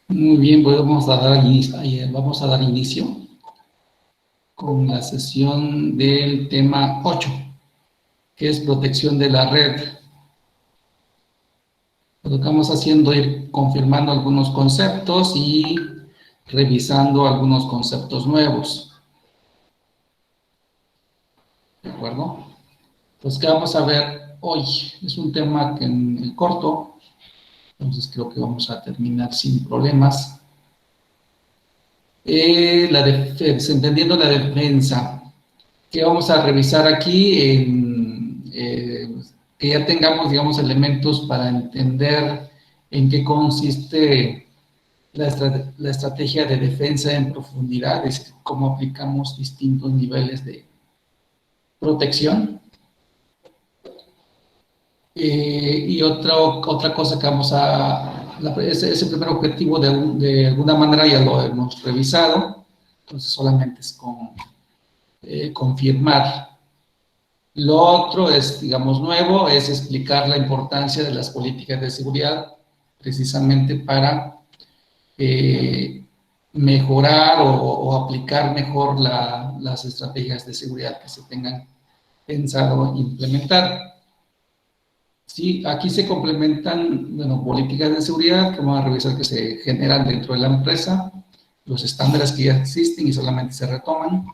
Muy bien, pues vamos a dar inicio con la sesión del tema 8, que es protección de la red. Lo que estamos haciendo es ir confirmando algunos conceptos y revisando algunos conceptos nuevos. ¿De acuerdo? Pues, ¿qué vamos a ver hoy? Es un tema que en el corto, entonces creo que vamos a terminar sin problemas. Entendiendo la defensa. Que vamos a revisar aquí, que ya tengamos, digamos, elementos para entender en qué consiste la estrategia de defensa en profundidad, es decir, cómo aplicamos distintos niveles de protección. Y otra cosa que vamos ese primer objetivo de alguna manera ya lo hemos revisado, entonces solamente es confirmar. Lo otro es, digamos, nuevo, es explicar la importancia de las políticas de seguridad precisamente para mejorar o aplicar mejor las estrategias de seguridad que se tengan pensado implementar. Sí, aquí se complementan, bueno, políticas de seguridad que vamos a revisar que se generan dentro de la empresa, los estándares que ya existen y solamente se retoman,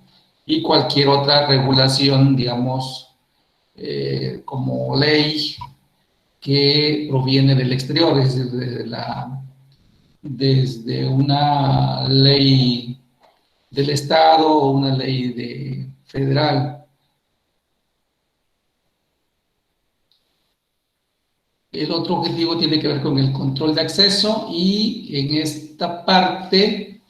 y cualquier otra regulación, digamos, como ley que proviene del exterior, es decir, desde una ley del Estado o una ley federal. El otro objetivo tiene que ver con el control de acceso y en esta parte,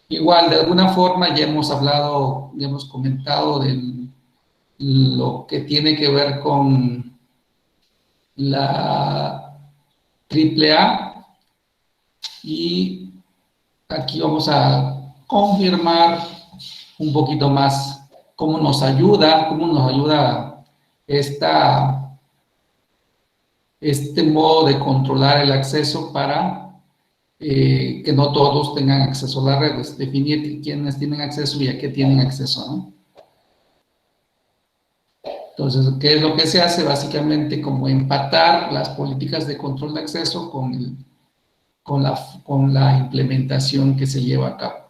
igual, de alguna forma ya hemos hablado, ya hemos comentado de lo que tiene que ver con la AAA y aquí vamos a confirmar un poquito más cómo nos ayuda este modo de controlar el acceso para que no todos tengan acceso a las redes, definir quiénes tienen acceso y a qué tienen acceso, ¿no? Entonces, ¿qué es lo que se hace? Básicamente como empatar las políticas de control de acceso con la implementación que se lleva a cabo.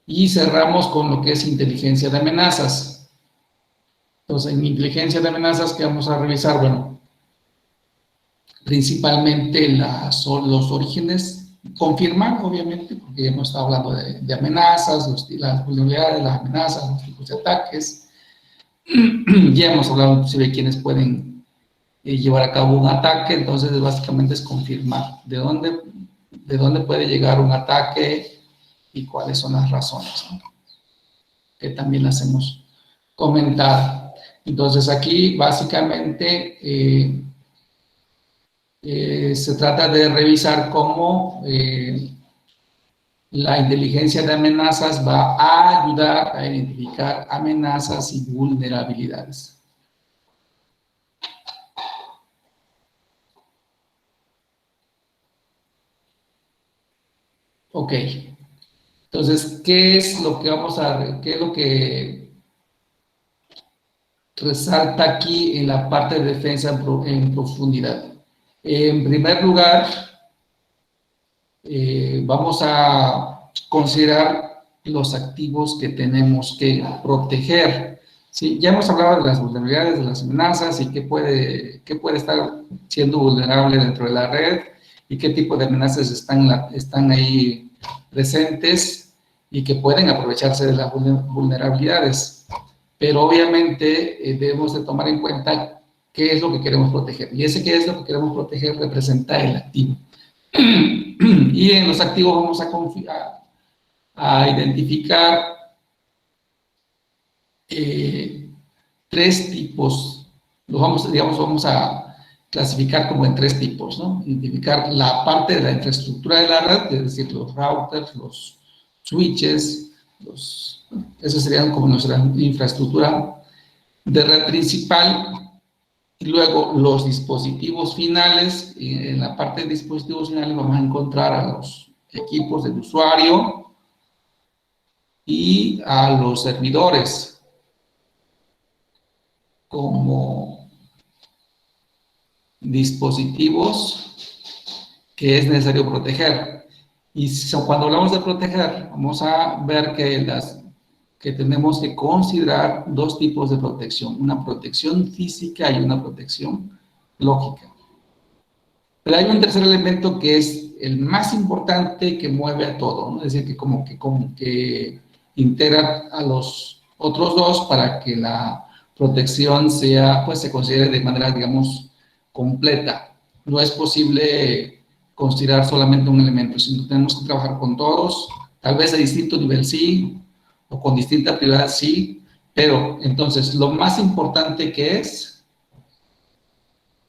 Y cerramos con lo que es inteligencia de amenazas. Entonces, en inteligencia de amenazas, ¿qué vamos a revisar? Bueno, principalmente los orígenes, confirmar, obviamente, porque ya hemos estado hablando de amenazas, las vulnerabilidades, las amenazas, los tipos de ataques. Ya hemos hablado inclusive de quienes pueden llevar a cabo un ataque, entonces básicamente es confirmar de dónde puede llegar un ataque y cuáles son las razones, ¿no? Que también las hemos comentado. Entonces aquí básicamente se trata de revisar cómo la inteligencia de amenazas va a ayudar a identificar amenazas y vulnerabilidades. Ok. Entonces, ¿qué es lo que resalta aquí en la parte de defensa en profundidad? En primer lugar, vamos a considerar los activos que tenemos que proteger. Sí, ya hemos hablado de las vulnerabilidades, de las amenazas y qué puede estar siendo vulnerable dentro de la red y qué tipo de amenazas están ahí presentes y que pueden aprovecharse de las vulnerabilidades. Pero obviamente debemos de tomar en cuenta qué es lo que queremos proteger. Y ese qué es lo que queremos proteger representa el activo. Y en los activos vamos a identificar tres tipos. Vamos a clasificar como en tres tipos, ¿no? Identificar la parte de la infraestructura de la red, es decir, los routers, los switches, esos serían como nuestra infraestructura de red principal. Y luego los dispositivos finales, en la parte de dispositivos finales vamos a encontrar a los equipos del usuario y a los servidores como dispositivos que es necesario proteger. Y cuando hablamos de proteger, vamos a ver que tenemos que considerar dos tipos de protección, una protección física y una protección lógica. Pero hay un tercer elemento que es el más importante, que mueve a todo, ¿no? Es decir, que como que integra a los otros dos para que la protección sea, pues se considere de manera, digamos, completa. No es posible considerar solamente un elemento, sino tenemos que trabajar con todos, tal vez a distinto nivel sí, o con distinta prioridad sí, pero entonces lo más importante que es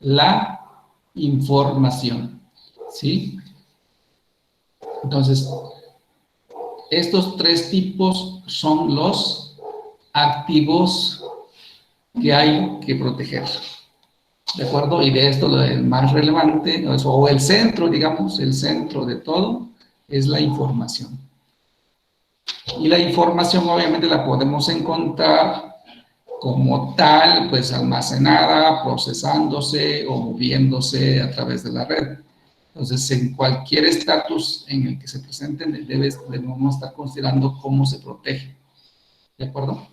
la información, ¿sí? Entonces, estos tres tipos son los activos que hay que proteger, ¿de acuerdo? Y de esto el más relevante, o el centro, digamos, el centro de todo, es la información. Y la información obviamente la podemos encontrar como tal, pues almacenada, procesándose o moviéndose a través de la red. Entonces, en cualquier estatus en el que se presenten, debemos estar considerando cómo se protege. ¿De acuerdo?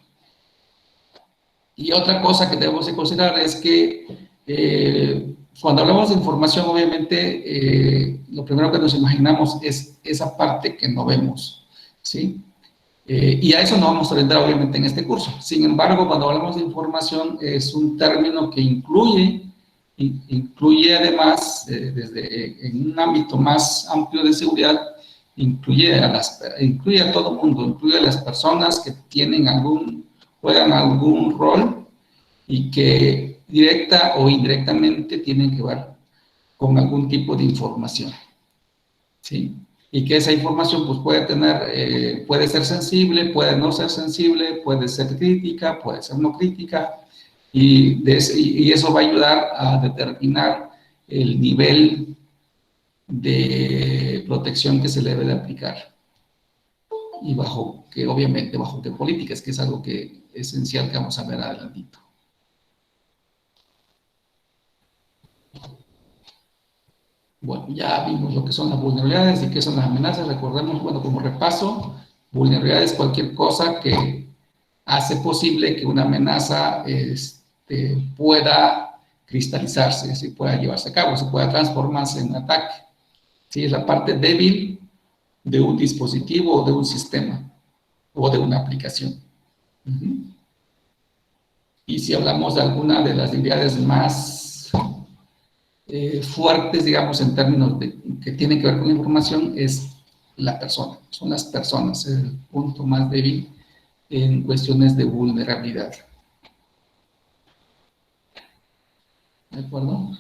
Y otra cosa que debemos de considerar es que cuando hablamos de información, obviamente, lo primero que nos imaginamos es esa parte que no vemos, ¿sí? Y a eso no vamos a orientar obviamente en este curso. Sin embargo, cuando hablamos de información, es un término que incluye además, en un ámbito más amplio de seguridad, incluye a todo el mundo, incluye a las personas que juegan algún rol y que directa o indirectamente tienen que ver con algún tipo de información, ¿sí? Y que esa información pues puede ser sensible, puede no ser sensible, puede ser crítica, puede ser no crítica, y eso va a ayudar a determinar el nivel de protección que se le debe de aplicar. Y obviamente, bajo qué políticas, que es algo esencial que vamos a ver adelantito. Bueno, ya vimos lo que son las vulnerabilidades y qué son las amenazas. Recordemos, bueno, como repaso, vulnerabilidad es cualquier cosa que hace posible que una amenaza pueda cristalizarse, se pueda llevarse a cabo, se pueda transformarse en un ataque. ¿Sí? Es la parte débil de un dispositivo o de un sistema o de una aplicación. Y si hablamos de alguna de las debilidades más fuertes, digamos, en términos que tienen que ver con la información, es la persona. Son las personas, es el punto más débil en cuestiones de vulnerabilidad. ¿De acuerdo?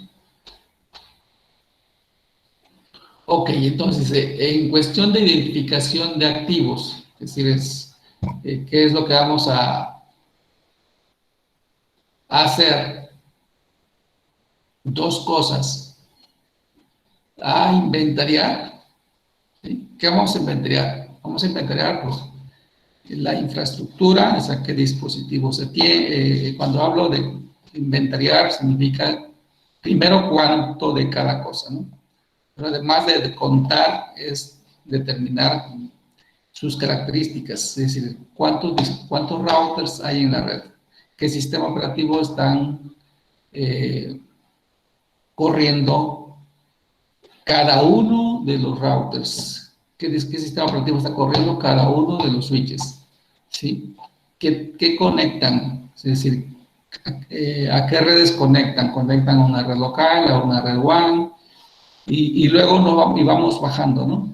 Ok, entonces, en cuestión de identificación de activos, es decir, ¿qué es lo que vamos a hacer? Dos cosas. A inventariar. ¿Sí? ¿Qué vamos a inventariar? Vamos a inventariar, pues, la infraestructura, o sea, qué dispositivos se tiene. Cuando hablo de inventariar, significa primero cuánto de cada cosa, ¿no? Pero además de contar, es determinar sus características, es decir, cuántos routers hay en la red, qué sistema operativo están corriendo cada uno de los routers, qué sistema operativo está corriendo cada uno de los switches, ¿sí? ¿Qué conectan? Es decir, ¿a qué redes conectan? ¿Conectan a una red local, a una red WAN? Y luego vamos bajando, ¿no?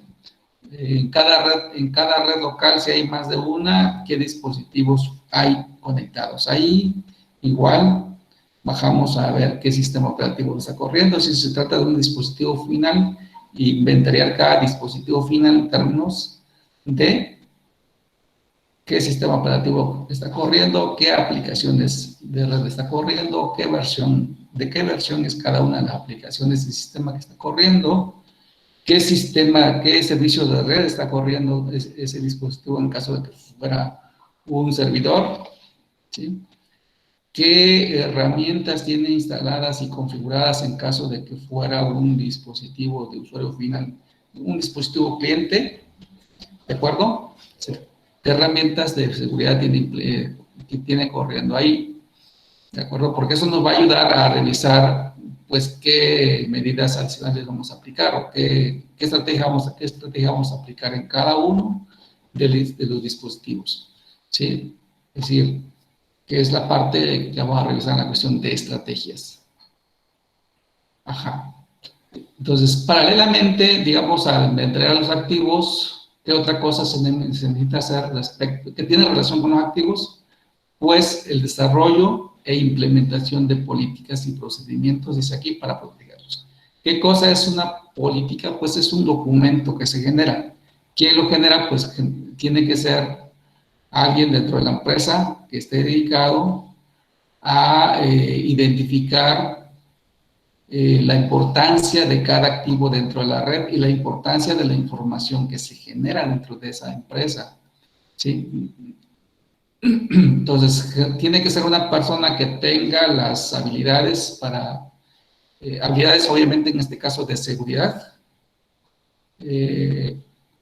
En cada red local, si hay más de una, ¿qué dispositivos hay conectados? Ahí, igual, bajamos a ver qué sistema operativo está corriendo. Si se trata de un dispositivo final, inventariar cada dispositivo final en términos de qué sistema operativo está corriendo, qué aplicaciones de red está corriendo, de qué versión es cada una de las aplicaciones del sistema que está corriendo, qué servicio de red está corriendo ese dispositivo en caso de que fuera un servidor, ¿sí? ¿Qué herramientas tiene instaladas y configuradas en caso de que fuera un dispositivo de usuario final, un dispositivo cliente? ¿De acuerdo? Sí. ¿Qué herramientas de seguridad que tiene corriendo ahí? ¿De acuerdo? Porque eso nos va a ayudar a revisar, pues, qué medidas adicionales vamos a aplicar o qué estrategia vamos a aplicar en cada uno de los dispositivos, ¿sí? Es decir, que es la parte que vamos a revisar en la cuestión de estrategias. Ajá. Entonces, paralelamente, digamos, al entregar los activos, ¿qué otra cosa se necesita hacer que tiene relación con los activos? Pues el desarrollo e implementación de políticas y procedimientos, dice aquí, para protegerlos. ¿Qué cosa es una política? Pues es un documento que se genera. ¿Quién lo genera? Pues tiene que ser alguien dentro de la empresa que esté dedicado a identificar la importancia de cada activo dentro de la red y la importancia de la información que se genera dentro de esa empresa, ¿sí? Entonces, tiene que ser una persona que tenga las habilidades habilidades obviamente en este caso de seguridad,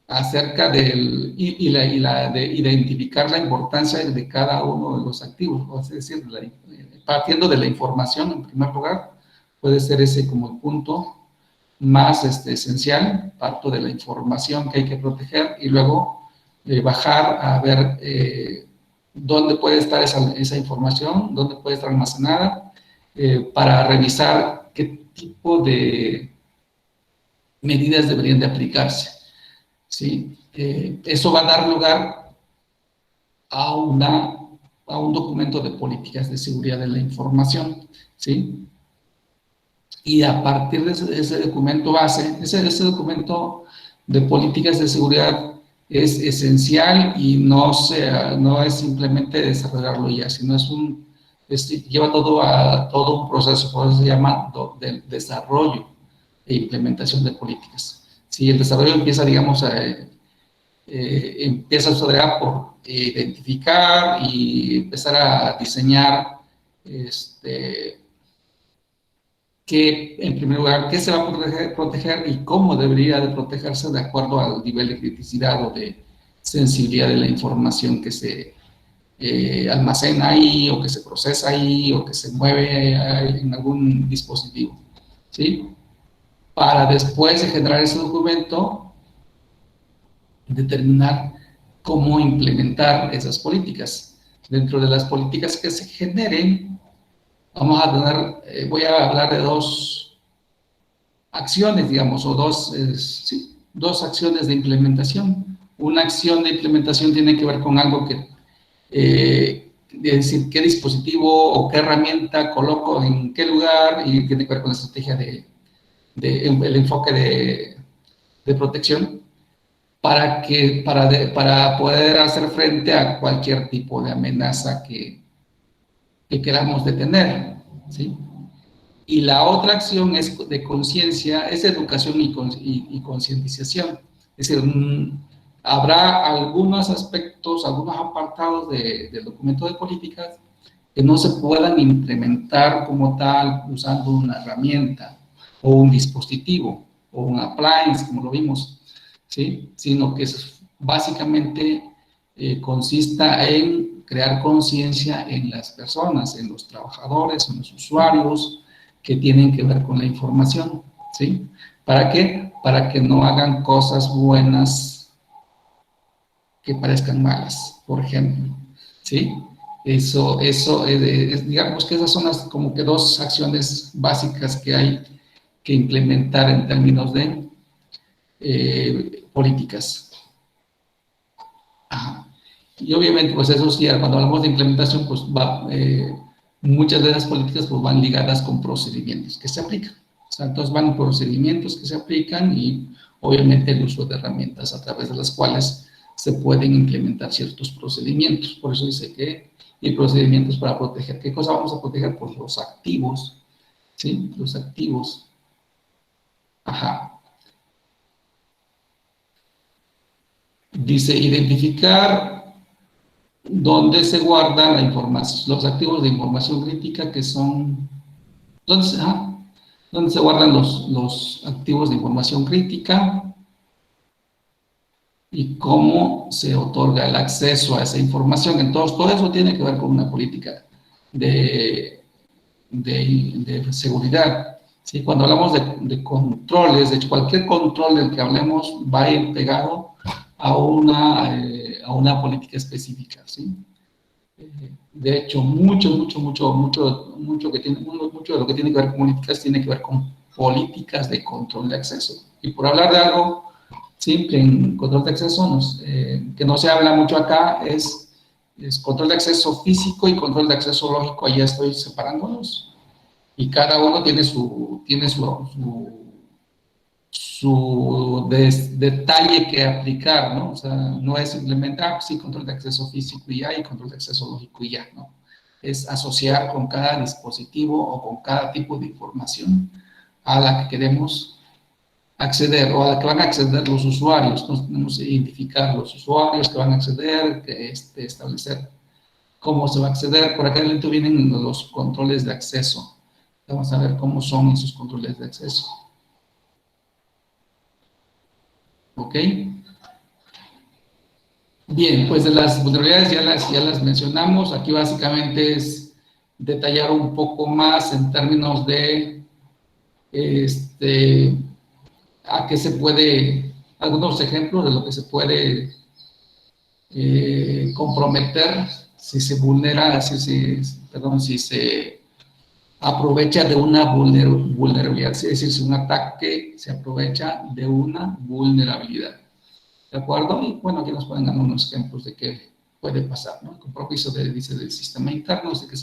acerca de identificar la importancia de cada uno de los activos, es decir, partiendo de la información en primer lugar, puede ser ese como el punto más esencial, parto de la información que hay que proteger y luego bajar a ver dónde puede estar esa información, dónde puede estar almacenada, para revisar qué tipo de medidas deberían de aplicarse, ¿sí? Eso va a dar lugar a un documento de políticas de seguridad de la información, ¿sí? Y a partir de ese documento base, ese documento de políticas de seguridad es esencial y no es simplemente desarrollarlo ya, sino lleva todo un proceso, por eso se llama del desarrollo e implementación de políticas. Si el desarrollo empieza, digamos, empieza por identificar y empezar a diseñar en primer lugar, qué se va a proteger y cómo debería de protegerse de acuerdo al nivel de criticidad o de sensibilidad de la información que se almacena ahí o que se procesa ahí o que se mueve en algún dispositivo, ¿sí? Para después de generar ese documento, determinar cómo implementar esas políticas. Dentro de las políticas que se generen, voy a hablar de dos acciones, digamos, o dos acciones de implementación. Una acción de implementación tiene que ver con algo es decir, qué dispositivo o qué herramienta coloco en qué lugar y tiene que ver con la estrategia el enfoque de protección para poder hacer frente a cualquier tipo de amenaza que queramos detener, ¿sí? Y la otra acción es de conciencia, es educación y concientización. Es decir, habrá algunos aspectos, algunos apartados del documento de políticas que no se puedan implementar como tal usando una herramienta o un dispositivo o un appliance, como lo vimos, ¿sí? Sino que básicamente consista en crear conciencia en las personas, en los trabajadores, en los usuarios que tienen que ver con la información, ¿sí? ¿Para qué? Para que no hagan cosas buenas que parezcan malas, por ejemplo, ¿sí? Digamos que esas son como que dos acciones básicas que hay que implementar en términos de políticas. Ajá. Y obviamente, pues eso sí, cuando hablamos de implementación, pues muchas de esas políticas pues van ligadas con procedimientos que se aplican. O sea, entonces procedimientos que se aplican y obviamente el uso de herramientas a través de las cuales se pueden implementar ciertos procedimientos. Por eso dice que hay procedimientos para proteger. ¿Qué cosa vamos a proteger? Pues los activos, ¿sí? Los activos. Ajá. Dice, identificar dónde se guarda la información, los activos de información crítica que son, ¿dónde se guardan los activos de información crítica? Y cómo se otorga el acceso a esa información. Entonces, todo eso tiene que ver con una política de seguridad. ¿Sí? Cuando hablamos de controles, de hecho, cualquier control del que hablemos va a ir pegado a una política específica. ¿Sí? De hecho, mucho de lo que tiene que ver con políticas tiene que ver con políticas de control de acceso. Y por hablar de algo simple en control de acceso, que no se habla mucho acá, es control de acceso físico y control de acceso lógico. Ahí estoy separándolos. Y cada uno tiene su detalle que aplicar, ¿no? O sea, no es simplemente, sí, control de acceso físico y ya, y control de acceso lógico y ya, ¿no? Es asociar con cada dispositivo o con cada tipo de información a la que queremos acceder o a la que van a acceder los usuarios. Entonces, tenemos que identificar los usuarios que van a acceder, establecer cómo se va a acceder. Por acá dentro vienen los controles de acceso. Vamos a ver cómo son esos controles de acceso. ¿Ok? Bien, pues de las vulnerabilidades ya las mencionamos. Aquí básicamente es detallar un poco más en términos de a qué se puede, algunos ejemplos de lo que se puede comprometer si se vulnera, si se aprovecha de una vulnerabilidad, es decir, si un ataque se aprovecha de una vulnerabilidad. ¿De acuerdo? Y bueno, aquí nos pueden dar unos ejemplos de qué puede pasar, ¿no? El compromiso dice del sistema interno, de que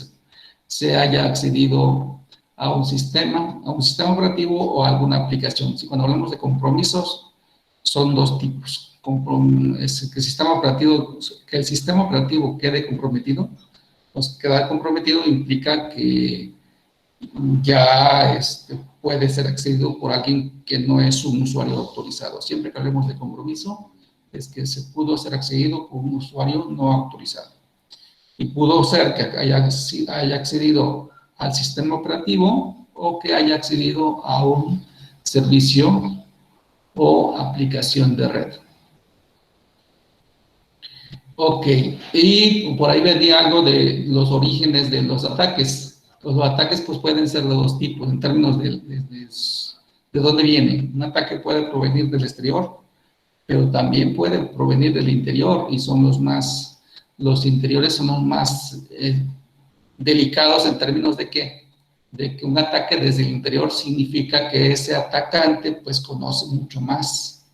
se haya accedido a un sistema operativo o a alguna aplicación. Si cuando hablamos de compromisos, son dos tipos. Que el sistema operativo quede comprometido, pues quedar comprometido implica que ya puede ser accedido por alguien que no es un usuario autorizado. Siempre que hablemos de compromiso, es que se pudo ser accedido por un usuario no autorizado. Y pudo ser que haya accedido al sistema operativo o que haya accedido a un servicio o aplicación de red. Ok, y por ahí venía algo de los orígenes de los ataques. Los ataques pues pueden ser de dos tipos en términos de dónde viene. Un ataque puede provenir del exterior, pero también puede provenir del interior y son los interiores son los más delicados en términos de qué, de que un ataque desde el interior significa que ese atacante pues conoce mucho más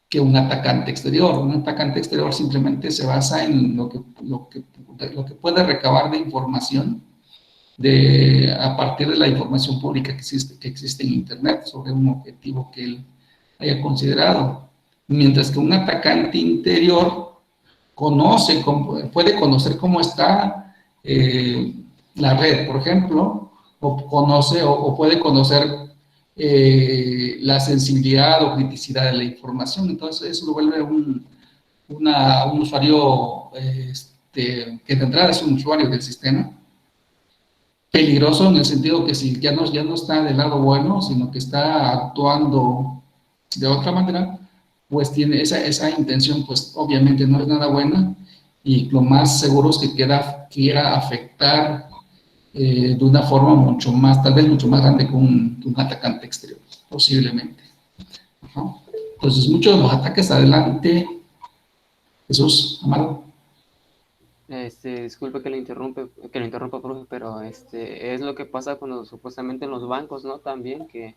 que un atacante exterior. Un atacante exterior simplemente se basa en lo que puede recabar de información a partir de la información pública que existe en Internet sobre un objetivo que él haya considerado. Mientras que un atacante interior puede conocer cómo está la red, por ejemplo, o puede conocer la sensibilidad o criticidad de la información. Entonces eso lo vuelve un usuario que de entrada es un usuario del sistema, peligroso en el sentido que si ya no está del lado bueno, sino que está actuando de otra manera, pues tiene esa intención, pues obviamente no es nada buena, y lo más seguro es que quiera afectar de una forma tal vez mucho más grande que un atacante exterior, posiblemente. ¿No? Entonces, muchos de los ataques adelante, Jesús, Amado. Disculpe que lo interrumpa, profe, pero es lo que pasa cuando supuestamente en los bancos, ¿no? También que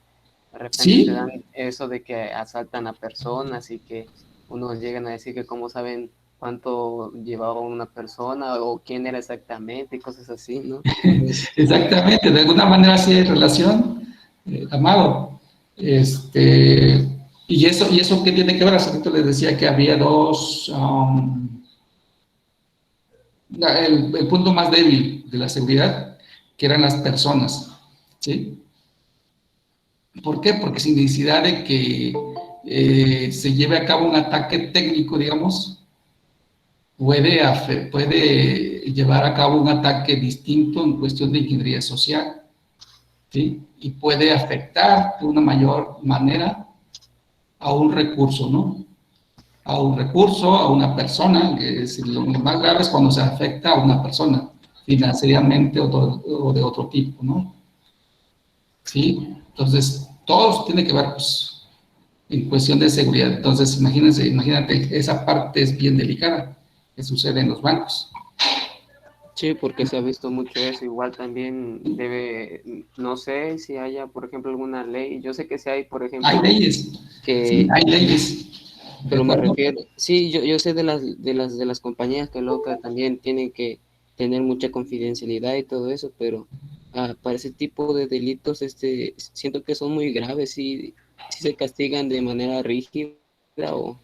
de repente se Sí, dan eso de que asaltan a personas y que unos llegan a decir que cómo saben cuánto llevaba una persona o quién era exactamente y cosas así, ¿no? exactamente, de alguna manera sí hay relación, Amado. ¿Y eso qué tiene que ver? Hace rato les decía que había dos, el punto más débil de la seguridad, que eran las personas, ¿sí? ¿Por qué? Porque sin necesidad de que se lleve a cabo un ataque técnico, digamos, puede llevar a cabo un ataque distinto en cuestión de ingeniería social, ¿sí? Y puede afectar de una mayor manera a un recurso, ¿no? A un recurso, a una persona, que es lo más grave es cuando se afecta a una persona, financieramente o de otro tipo, ¿no? ¿Sí? Entonces, todo tiene que ver, pues, en cuestión de seguridad. Entonces, imagínate, esa parte es bien delicada que sucede en los bancos. Sí, porque se ha visto mucho eso. Igual también no sé si haya, por ejemplo, alguna ley. Yo sé que si hay, por Hay ejemplo, leyes, sí, que, hay leyes, ¿de pero me acuerdo? refiero, sí, yo sé de las compañías que loca también tienen que tener mucha confidencialidad y todo eso, pero para ese tipo de delitos, siento que son muy graves, si se castigan de manera rígida o...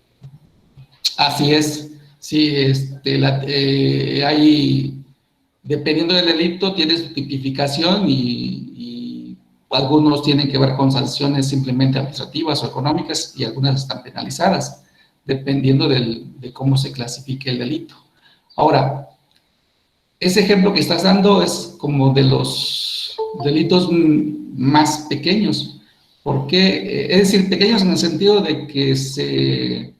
Así es, sí, hay, dependiendo del delito, tiene su tipificación y algunos tienen que ver con sanciones simplemente administrativas o económicas y algunas están penalizadas, dependiendo de cómo se clasifique el delito. Ahora, ese ejemplo que estás dando es como de los delitos más pequeños. ¿Por qué? Es decir, pequeños en el sentido de que se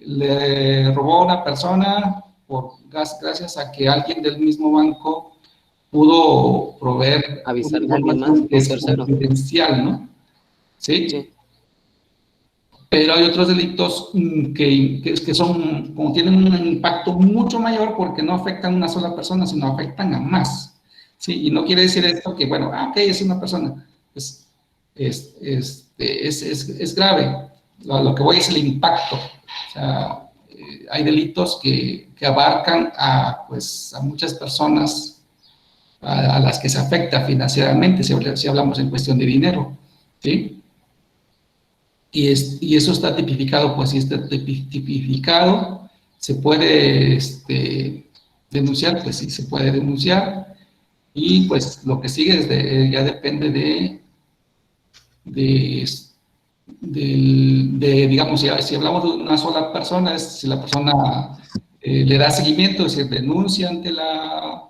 le robó a una persona gracias a que alguien del mismo banco pudo proveer una Avisarle a alguien más, información a que un es tercero. confidencial, ¿no? ¿Sí? Sí, Pero hay otros delitos que son, como tienen un impacto mucho mayor porque no afectan a una sola persona, sino afectan a más. ¿Sí? Y no quiere decir esto que, bueno, ok, es una persona. Pues, es grave. Lo que voy es el impacto. O sea, hay delitos que abarcan pues, a muchas personas a las que se afecta financieramente, si hablamos en cuestión de dinero. ¿Sí? Y eso está tipificado, pues si está tipificado, se puede denunciar, pues sí, se puede denunciar, y pues lo que sigue ya depende de, digamos, si hablamos de una sola persona, si la persona le da seguimiento, es decir, denuncia ante la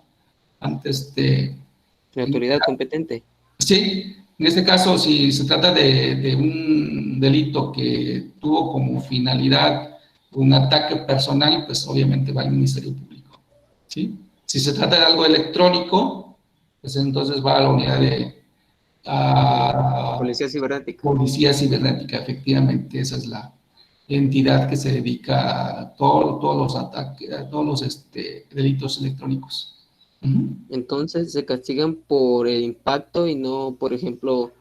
autoridad competente. Sí, en este caso, si se trata de un delito que tuvo como finalidad un ataque personal, pues obviamente va al Ministerio Público. ¿Sí? Si se trata de algo electrónico, pues entonces va a la unidad de Policía cibernética. policía cibernética, efectivamente, esa es la entidad que se dedica a todos los ataques, a todos los delitos electrónicos. Ujú. Entonces se castigan por el impacto y no, por ejemplo,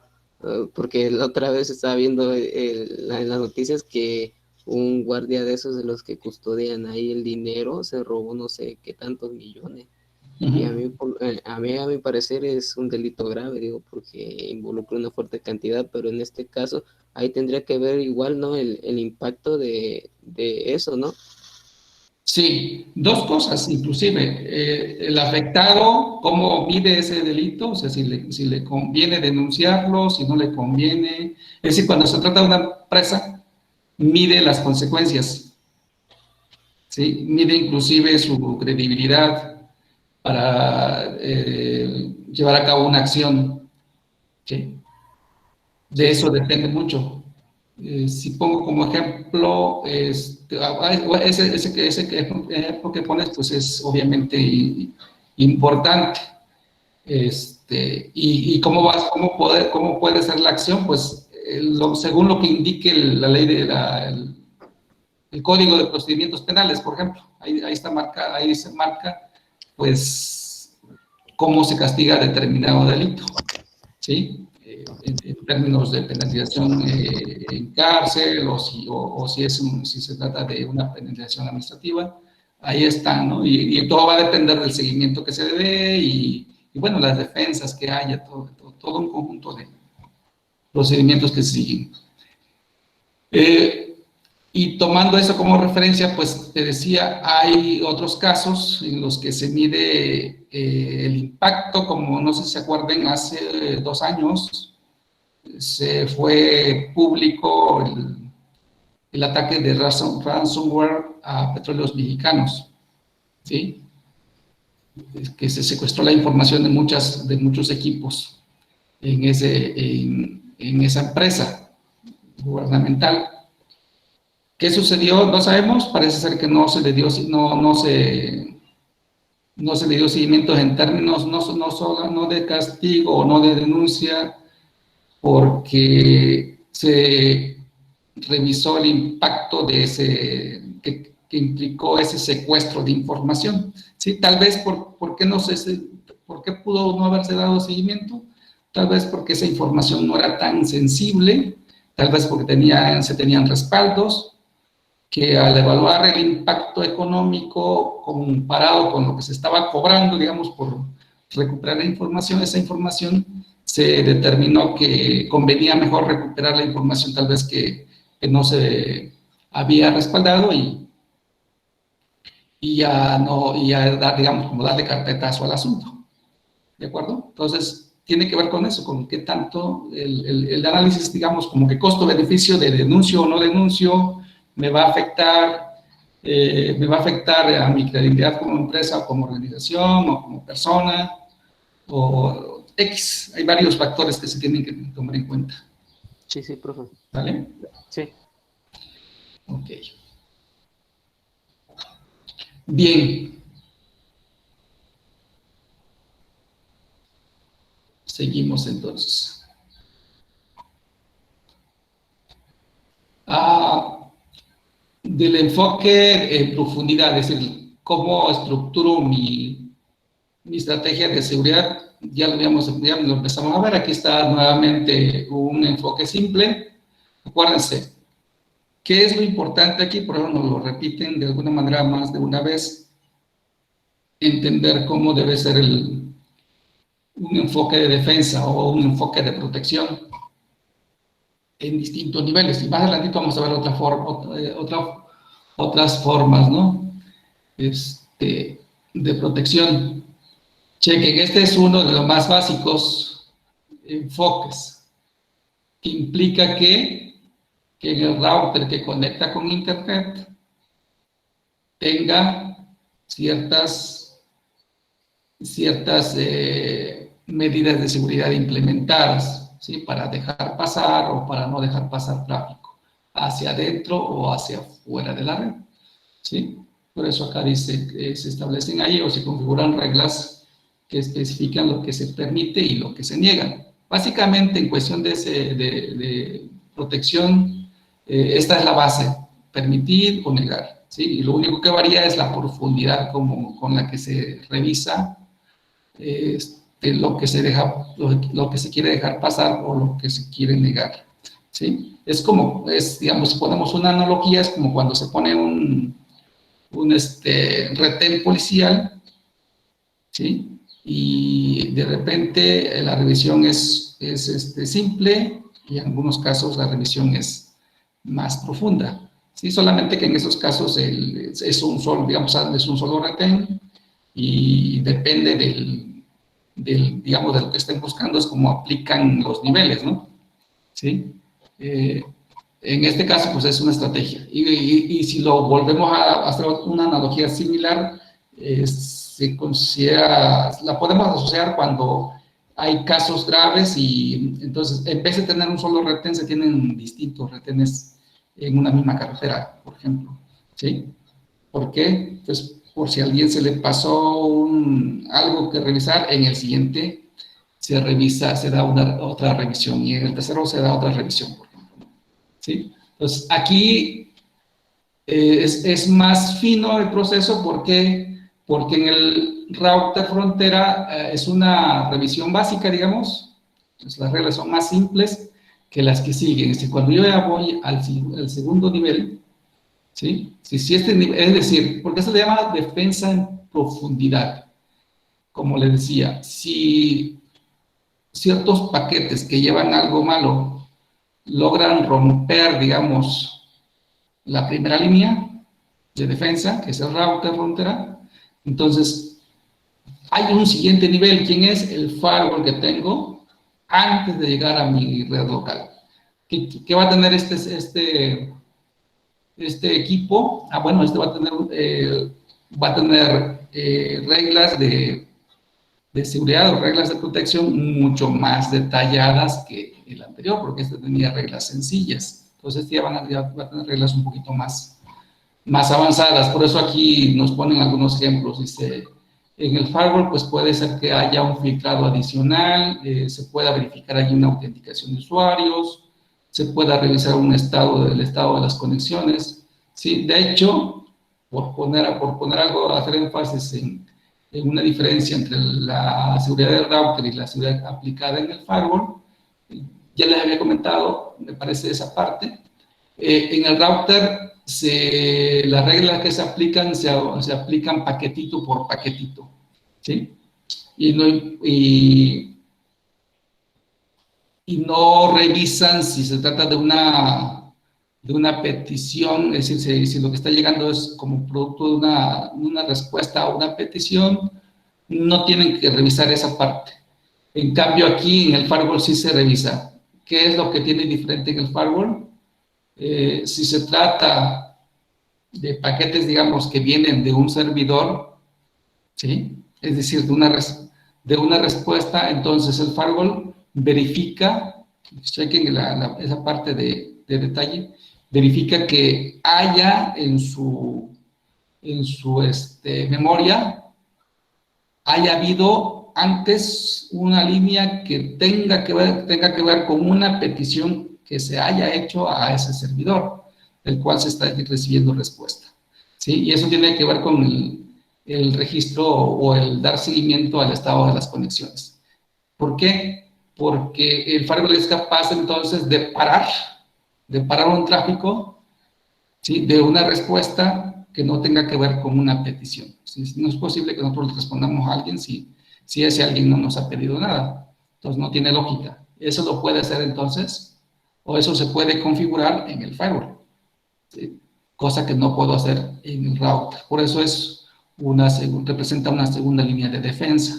porque la otra vez estaba viendo en las noticias que un guardia de esos de los que custodian ahí el dinero se robó no sé qué tantos millones. Y Ujú. a mi parecer es un delito grave, digo, porque involucra una fuerte cantidad, pero en este caso ahí tendría que ver igual, ¿no? El impacto de eso, ¿no? Sí, dos cosas inclusive. El afectado, cómo mide ese delito, o sea, si le conviene denunciarlo, si no le conviene. Es decir, cuando se trata de una empresa, mide las consecuencias, ¿sí? Mide inclusive su credibilidad para llevar a cabo una acción, ¿sí? De Sí, eso sí. depende mucho. Si pongo como ejemplo, ejemplo que pones, pues es obviamente importante. Y cómo puede ser la acción, pues según lo que indique la ley el Código de Procedimientos Penales, por ejemplo, ahí está marcada, ahí se marca, pues, cómo se castiga determinado delito. ¿Sí? En términos de penalización en cárcel o si se trata de una penalización administrativa, ahí están, ¿no? Y todo va a depender del seguimiento que se dé y bueno, las defensas que haya, todo un conjunto de procedimientos que se siguen. Y tomando eso como referencia, pues te decía, hay otros casos en los que se mide el impacto, como no sé si se acuerdan, hace 2 años se fue público el ataque de ransomware a petróleos mexicanos, ¿sí? Que se secuestró la información de muchos equipos en esa empresa gubernamental. ¿Qué sucedió? No sabemos, parece ser que no se le dio, no se le dio seguimiento en términos no de castigo o no de denuncia, porque se revisó el impacto de que implicó ese secuestro de información. ¿Sí? Tal vez por qué pudo no haberse dado seguimiento, tal vez porque esa información no era tan sensible, tal vez porque se tenían respaldos, que al evaluar el impacto económico comparado con lo que se estaba cobrando, digamos, por recuperar la información, esa información se determinó que convenía mejor recuperar la información tal vez que no se había respaldado y ya no, y ya dar, digamos, como darle carpetazo al asunto. ¿De acuerdo? Entonces, tiene que ver con eso, con qué tanto el análisis, digamos, como que costo-beneficio de denuncio o no denuncio me va a afectar a mi credibilidad como empresa, o como organización, o como persona, o X. Hay varios factores que se tienen que tomar en cuenta. Sí, sí, profe. ¿Vale? Sí. Ok. Bien. Seguimos entonces. Del enfoque en profundidad, es decir, cómo estructuro mi estrategia de seguridad, ya lo empezamos a ver. Aquí está nuevamente un enfoque simple. Acuérdense, ¿qué es lo importante aquí? Por ejemplo, nos lo repiten de alguna manera más de una vez. Entender cómo debe ser un enfoque de defensa o un enfoque de protección en distintos niveles. Y más adelante vamos a ver otras formas, ¿no? De protección. Chequen, este es uno de los más básicos enfoques, que implica que en el router que conecta con Internet tenga ciertas medidas de seguridad implementadas, ¿sí? Para dejar pasar o para no dejar pasar tráfico hacia adentro o hacia fuera de la red, ¿sí? Por eso acá dice que se establecen ahí o se configuran reglas que especifican lo que se permite y lo que se niega. Básicamente, en cuestión de protección, esta es la base, permitir o negar, ¿sí? Y lo único que varía es la profundidad con la que se revisa lo que se quiere dejar pasar o lo que se quiere negar, ¿sí? Digamos, ponemos una analogía, es como cuando se pone un retén policial, ¿sí? Y de repente la revisión es simple y en algunos casos la revisión es más profunda, ¿sí? Solamente que en esos casos es un solo retén y depende digamos, de lo que estén buscando, es como aplican los niveles, ¿no? ¿Sí? En este caso, pues es una estrategia. Y si lo volvemos a hacer una analogía similar, se considera, la podemos asociar cuando hay casos graves y entonces, en vez de tener un solo retén, se tienen distintos retenes en una misma carretera, por ejemplo. ¿Sí? ¿Por qué? Pues por si a alguien se le pasó algo que revisar, en el siguiente se revisa, se da otra revisión y en el tercero se da otra revisión, por ejemplo. ¿Sí? Entonces, aquí es más fino el proceso porque en el router frontera es una revisión básica, digamos. Entonces, las reglas son más simples que las que siguen. Es decir, cuando yo ya voy al segundo nivel, ¿sí? Si este nivel, es decir, porque eso se llama defensa en profundidad. Como les decía, si ciertos paquetes que llevan algo malo logran romper, digamos, la primera línea de defensa, que es el router frontera. Entonces, hay un siguiente nivel, ¿quién es? El firewall que tengo antes de llegar a mi red local. ¿Qué va a tener este equipo? Bueno, este va a tener reglas de seguridad o reglas de protección mucho más detalladas que el anterior, porque este tenía reglas sencillas. Entonces, ya va a tener reglas un poquito más avanzadas. Por eso aquí nos ponen algunos ejemplos. Dice, en el firewall, pues puede ser que haya un filtrado adicional, se pueda verificar allí una autenticación de usuarios, se pueda revisar el estado de las conexiones. Sí, de hecho, por poner algo, hacer énfasis en una diferencia entre la seguridad del router y la seguridad aplicada en el firewall, ya les había comentado, me parece esa parte. En el router, las reglas que se aplican, se aplican paquetito por paquetito, ¿sí? Y no revisan si se trata de una petición, es decir, si lo que está llegando es como producto de una respuesta a una petición, no tienen que revisar esa parte. En cambio, aquí en el firewall sí se revisa. ¿Qué es lo que tiene diferente en el firewall? Si se trata de paquetes, digamos, que vienen de un servidor, ¿sí? Es decir, de una respuesta, entonces el firewall verifica, chequen esa parte de detalle, verifica que haya en su memoria, haya habido antes una línea que tenga que ver con una petición que se haya hecho a ese servidor, del cual se está recibiendo respuesta, ¿sí? Y eso tiene que ver con el registro o el dar seguimiento al estado de las conexiones. ¿Por qué? Porque el firewall es capaz entonces de parar un tráfico, ¿sí? De una respuesta que no tenga que ver con una petición, ¿sí? No es posible que nosotros respondamos a alguien si ese alguien no nos ha pedido nada. Entonces no tiene lógica. Eso lo puede hacer entonces, o eso se puede configurar en el firewall, ¿sí? Cosa que no puedo hacer en el router. Por eso representa una segunda línea de defensa.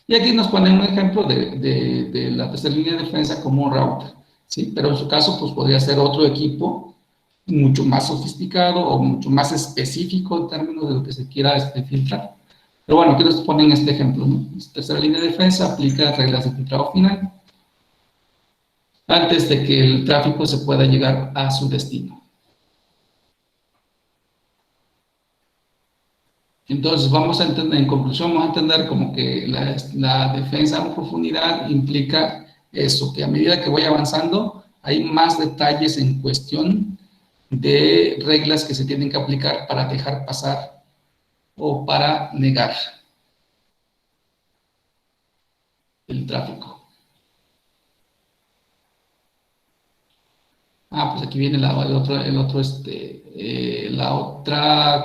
Y aquí nos ponen un ejemplo de la tercera línea de defensa como un router, ¿sí? Pero en su caso, pues podría ser otro equipo mucho más sofisticado o mucho más específico en términos de lo que se quiera filtrar. Pero bueno, aquí nos ponen este ejemplo, ¿no? Tercera línea de defensa aplica reglas de filtrado final antes de que el tráfico se pueda llegar a su destino. Entonces, vamos a entender, en conclusión, vamos a entender como que la defensa en profundidad implica eso, que a medida que voy avanzando, hay más detalles en cuestión de reglas que se tienen que aplicar para dejar pasar o para negar el tráfico. Pues aquí viene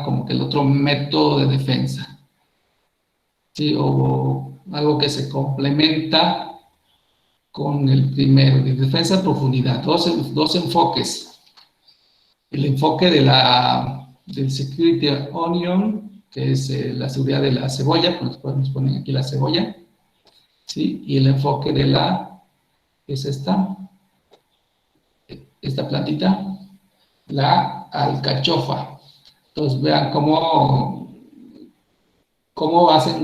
como que el otro método de defensa, ¿sí? O algo que se complementa con el primero, de defensa a profundidad, dos enfoques. El enfoque del Security Onion, que es la seguridad de la cebolla, pues nos ponen aquí la cebolla, ¿sí? Y el enfoque de es esta plantita, la alcachofa. Entonces vean cómo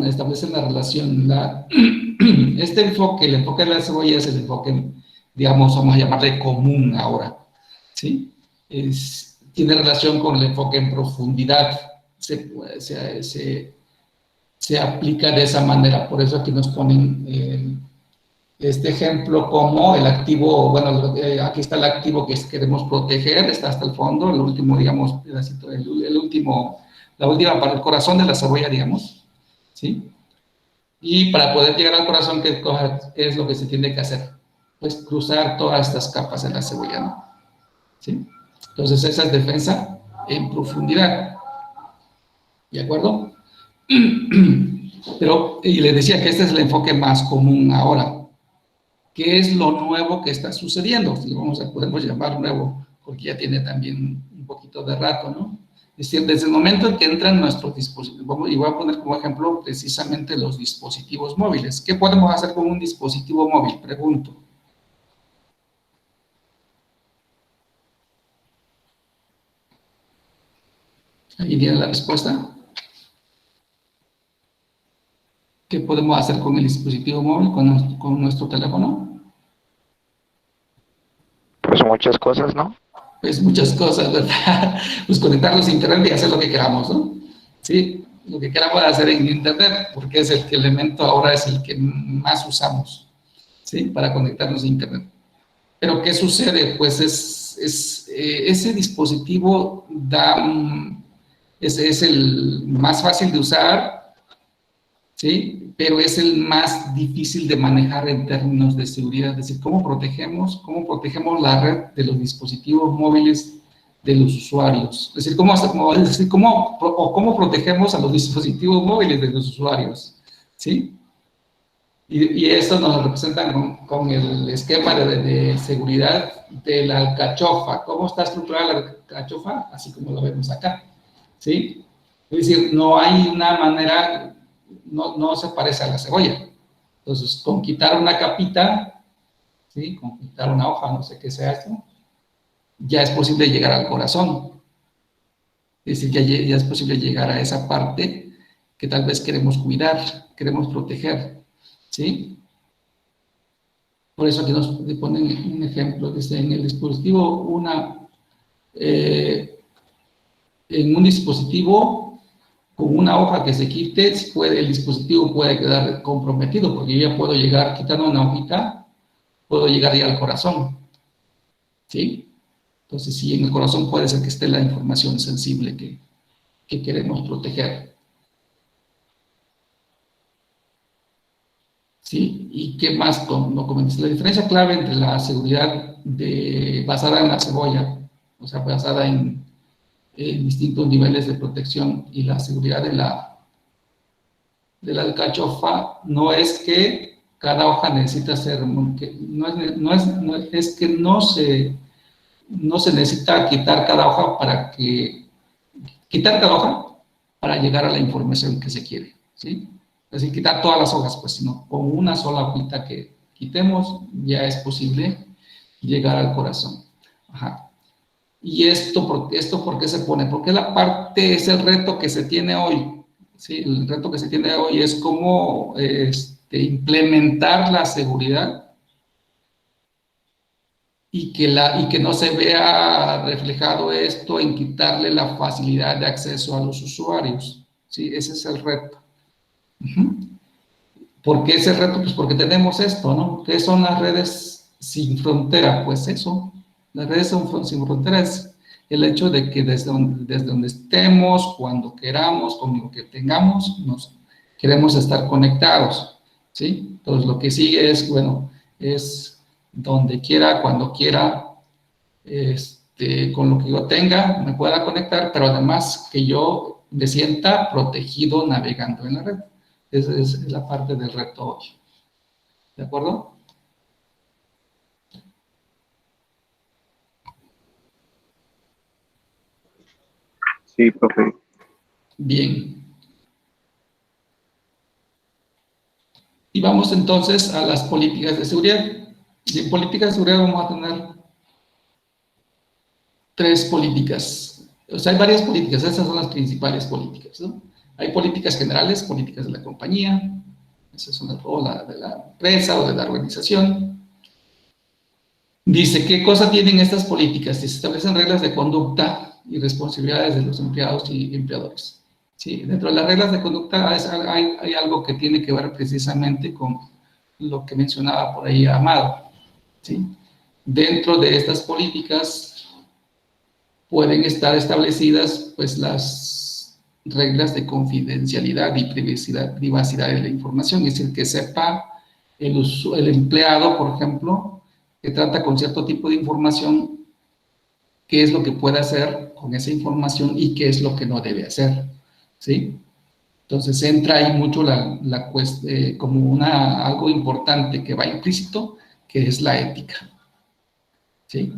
establecen la relación. Este enfoque, el enfoque de la cebolla es el enfoque, digamos, vamos a llamarle común ahora, ¿sí? Tiene relación con el enfoque en profundidad, se aplica de esa manera. Por eso aquí nos ponen este ejemplo como el activo, bueno, aquí está el activo que queremos proteger, está hasta el fondo, el último, digamos, pedacito, la última para el corazón de la cebolla, digamos, ¿sí? Y para poder llegar al corazón, ¿qué es lo que se tiene que hacer? Pues cruzar todas estas capas de la cebolla, ¿no? ¿Sí? Entonces, esa es defensa en profundidad. ¿De acuerdo? Pero, y les decía que este es el enfoque más común ahora. qué es lo nuevo que está sucediendo. Si podemos llamar nuevo, porque ya tiene también un poquito de rato, ¿no? Es decir, desde el momento en que entran nuestros dispositivos, y voy a poner como ejemplo precisamente los dispositivos móviles. ¿Qué podemos hacer con un dispositivo móvil? Pregunto. Ahí tiene la respuesta. ¿Qué podemos hacer con el dispositivo móvil, con nuestro teléfono? Pues muchas cosas, ¿no? Pues muchas cosas, ¿verdad? Pues conectarlos a internet y hacer lo que queramos, ¿no? Sí, lo que queramos hacer en internet, porque es el elemento ahora es el que más usamos, ¿sí? Para conectarnos a internet. Pero ¿qué sucede? Pues ese dispositivo es el más fácil de usar, ¿sí? Pero es el más difícil de manejar en términos de seguridad. Es decir, ¿cómo protegemos la red de los dispositivos móviles de los usuarios? Es decir, ¿cómo protegemos a los dispositivos móviles de los usuarios? ¿Sí? Y esto nos lo representan con el esquema de seguridad de la alcachofa. ¿Cómo está estructurada la alcachofa? Así como lo vemos acá, ¿sí? Es decir, no hay una manera, no se parece a la cebolla. Entonces, con quitar una capita, ¿sí? Con quitar una hoja, no sé qué sea esto, ya es posible llegar al corazón. Es decir, ya es posible llegar a esa parte que tal vez queremos cuidar, queremos proteger, ¿sí? Por eso aquí nos ponen un ejemplo, dice, en el dispositivo, en un dispositivo con una hoja que se quite, el dispositivo puede quedar comprometido, porque yo ya puedo llegar, quitando una hojita, puedo llegar ya al corazón, ¿sí? Entonces, sí, en el corazón puede ser que esté la información sensible que queremos proteger. ¿Sí? ¿Y qué más no comentas? La diferencia clave entre la seguridad basada en la cebolla, o sea, basada en distintos niveles de protección, y la seguridad de la alcachofa, no es que cada hoja necesita ser, es que no se necesita quitar cada hoja para llegar a la información que se quiere, ¿sí? Es decir, quitar todas las hojas, pues, sino con una sola hojita que quitemos, ya es posible llegar al corazón. Ajá. ¿Y esto por qué se pone? Porque es el reto que se tiene hoy, ¿sí? El reto que se tiene hoy es cómo implementar la seguridad y que no se vea reflejado esto en quitarle la facilidad de acceso a los usuarios, ¿sí? Ese es el reto. ¿Por qué ese reto? Pues porque tenemos esto, ¿no? ¿Qué son las redes sin frontera? Pues eso, las redes sin frontera es el hecho de que desde donde estemos, cuando queramos, con lo que tengamos, queremos estar conectados, ¿sí? Entonces lo que sigue es, bueno, es donde quiera, cuando quiera, con lo que yo tenga, me pueda conectar, pero además que yo me sienta protegido navegando en la red. Esa es la parte del reto hoy. ¿De acuerdo? Sí, profe. Bien. Y vamos entonces a las políticas de seguridad. Y en políticas de seguridad vamos a tener 3 políticas. O sea, hay varias políticas, esas son las principales políticas, ¿no? Hay políticas generales, políticas de la compañía, esas son de la empresa o de la organización. Dice, ¿qué cosa tienen estas políticas? Se establecen reglas de conducta y responsabilidades de los empleados y empleadores. ¿Sí? Dentro de las reglas de conducta hay algo que tiene que ver precisamente con lo que mencionaba por ahí Amado, ¿sí? Dentro de estas políticas pueden estar establecidas, pues, las reglas de confidencialidad y privacidad de la información, es decir, que sepa el empleado, por ejemplo, que trata con cierto tipo de información, qué es lo que puede hacer con esa información y qué es lo que no debe hacer, ¿sí? Entonces entra ahí mucho como algo importante que va implícito, que es la ética, ¿sí?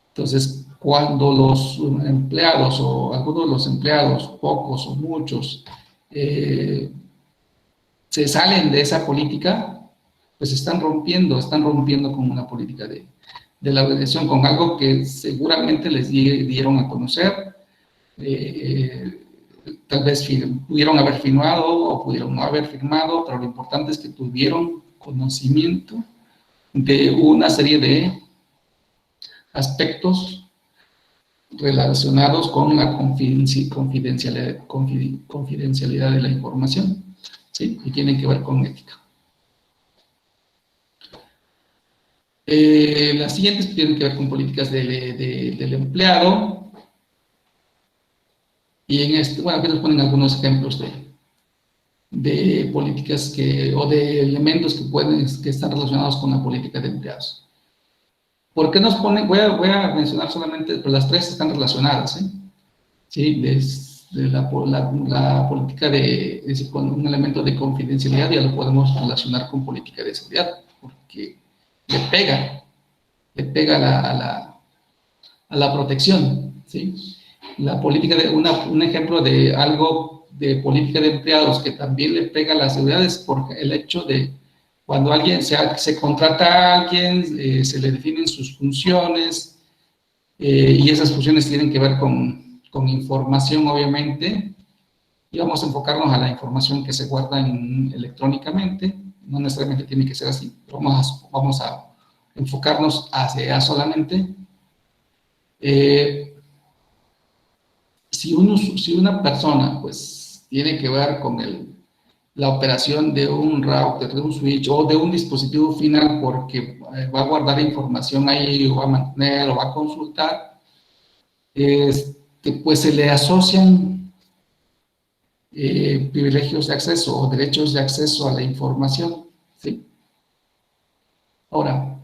Entonces, cuando los empleados o algunos de los empleados, pocos o muchos, se salen de esa política, pues están rompiendo con una política de la organización, con algo que seguramente les dieron a conocer, tal vez pudieron haber firmado o pudieron no haber firmado, pero lo importante es que tuvieron conocimiento de una serie de aspectos relacionados con la confidencialidad de la información, ¿sí? Y tienen que ver con ética. Las siguientes tienen que ver con políticas del empleado. Y en este, bueno, aquí nos ponen algunos ejemplos de políticas o de elementos que están relacionados con la política de empleados. ¿Por qué nos ponen? Voy a mencionar solamente, pero las tres están relacionadas, ¿eh? ¿Sí? Desde la política con un elemento de confidencialidad ya lo podemos relacionar con política de seguridad, porque le pega a la protección, ¿sí? La política un ejemplo de algo de política de empleados que también le pega a la seguridad es por el hecho de cuando alguien se contrata a alguien, se le definen sus funciones, y esas funciones tienen que ver con información, obviamente, y vamos a enfocarnos a la información que se guarda electrónicamente, no necesariamente tiene que ser así, pero vamos a enfocarnos hacia solamente. Si una persona, pues, tiene que ver con la operación de un router, de un switch o de un dispositivo final porque va a guardar información ahí o va a mantener o va a consultar, pues se le asocian privilegios de acceso o derechos de acceso a la información, ¿sí? Ahora,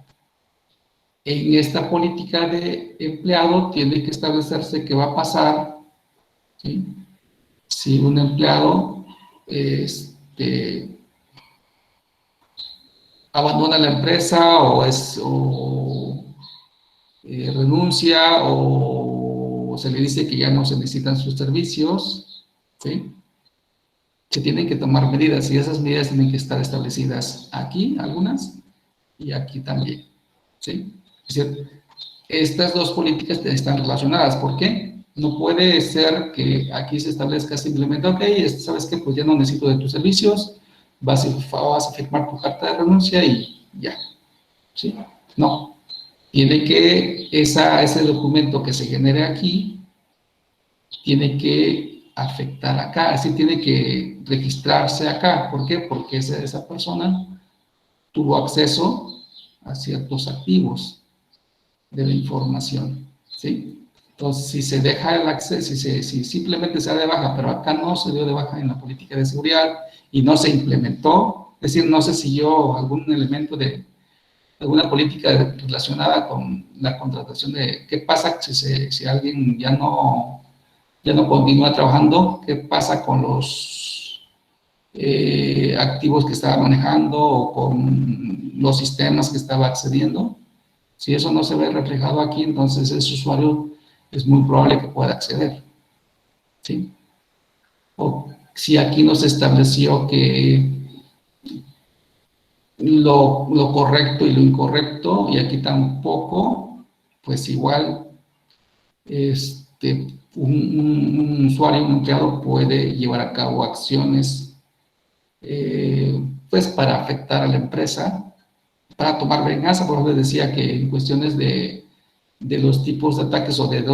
en esta política de empleado tiene que establecerse qué va a pasar, ¿sí? Si un empleado abandona la empresa o renuncia o se le dice que ya no se necesitan sus servicios, ¿sí? Se tienen que tomar medidas y esas medidas tienen que estar establecidas aquí, algunas, y aquí también, ¿sí? Es decir, estas dos políticas están relacionadas. ¿Por qué? No puede ser que aquí se establezca simplemente, ok, ¿sabes qué? Pues ya no necesito de tus servicios, vas a firmar tu carta de renuncia y ya, ¿sí? No. Tiene que, ese documento que se genere aquí, tiene que afectar acá, así tiene que registrarse acá. ¿Por qué? Porque esa persona tuvo acceso a ciertos activos de la información, ¿sí? Entonces, si se deja el acceso, si simplemente se da de baja, pero acá no se dio de baja en la política de seguridad y no se implementó, es decir, no se siguió algún elemento de alguna política relacionada con la contratación de qué pasa si alguien ya no continúa trabajando, qué pasa con los activos que estaba manejando o con los sistemas que estaba accediendo. Si eso no se ve reflejado aquí, entonces ese usuario es muy probable que pueda acceder, ¿sí? O si aquí no se estableció que lo correcto y lo incorrecto, y aquí tampoco, pues igual un usuario, un empleado puede llevar a cabo acciones pues para afectar a la empresa, para tomar venganza. Por ejemplo, decía que en cuestiones de los tipos de ataques o del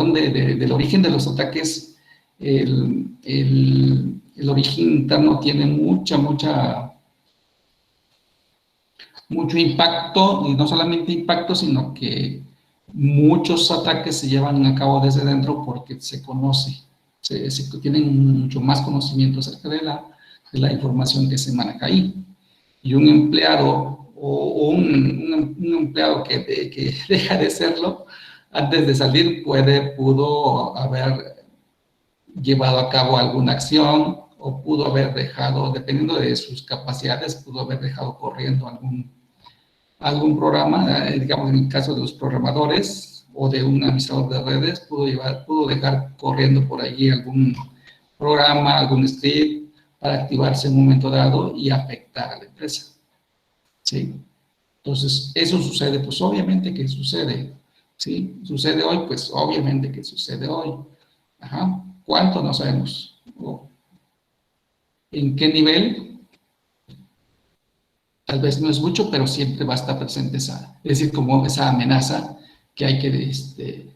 origen de los ataques, el origen interno tiene mucho impacto, y no solamente impacto, sino que muchos ataques se llevan a cabo desde dentro porque se conoce, tienen mucho más conocimiento acerca de la información que se maneja ahí. Y un empleado o un empleado que deja de serlo antes de salir pudo haber llevado a cabo alguna acción o pudo haber dejado, dependiendo de sus capacidades, pudo haber dejado corriendo algún programa, digamos en el caso de los programadores o de un administrador de redes, pudo dejar corriendo por allí algún programa, algún script para activarse en un momento dado y afectar a la empresa. ¿Sí? Entonces, eso sucede, pues obviamente que sucede. ¿Sí? ¿Sucede hoy? Pues obviamente que sucede hoy. Ajá. ¿Cuánto? No sabemos. ¿En qué nivel? Tal vez no es mucho, pero siempre va a estar presente esa, es decir, como esa amenaza que hay que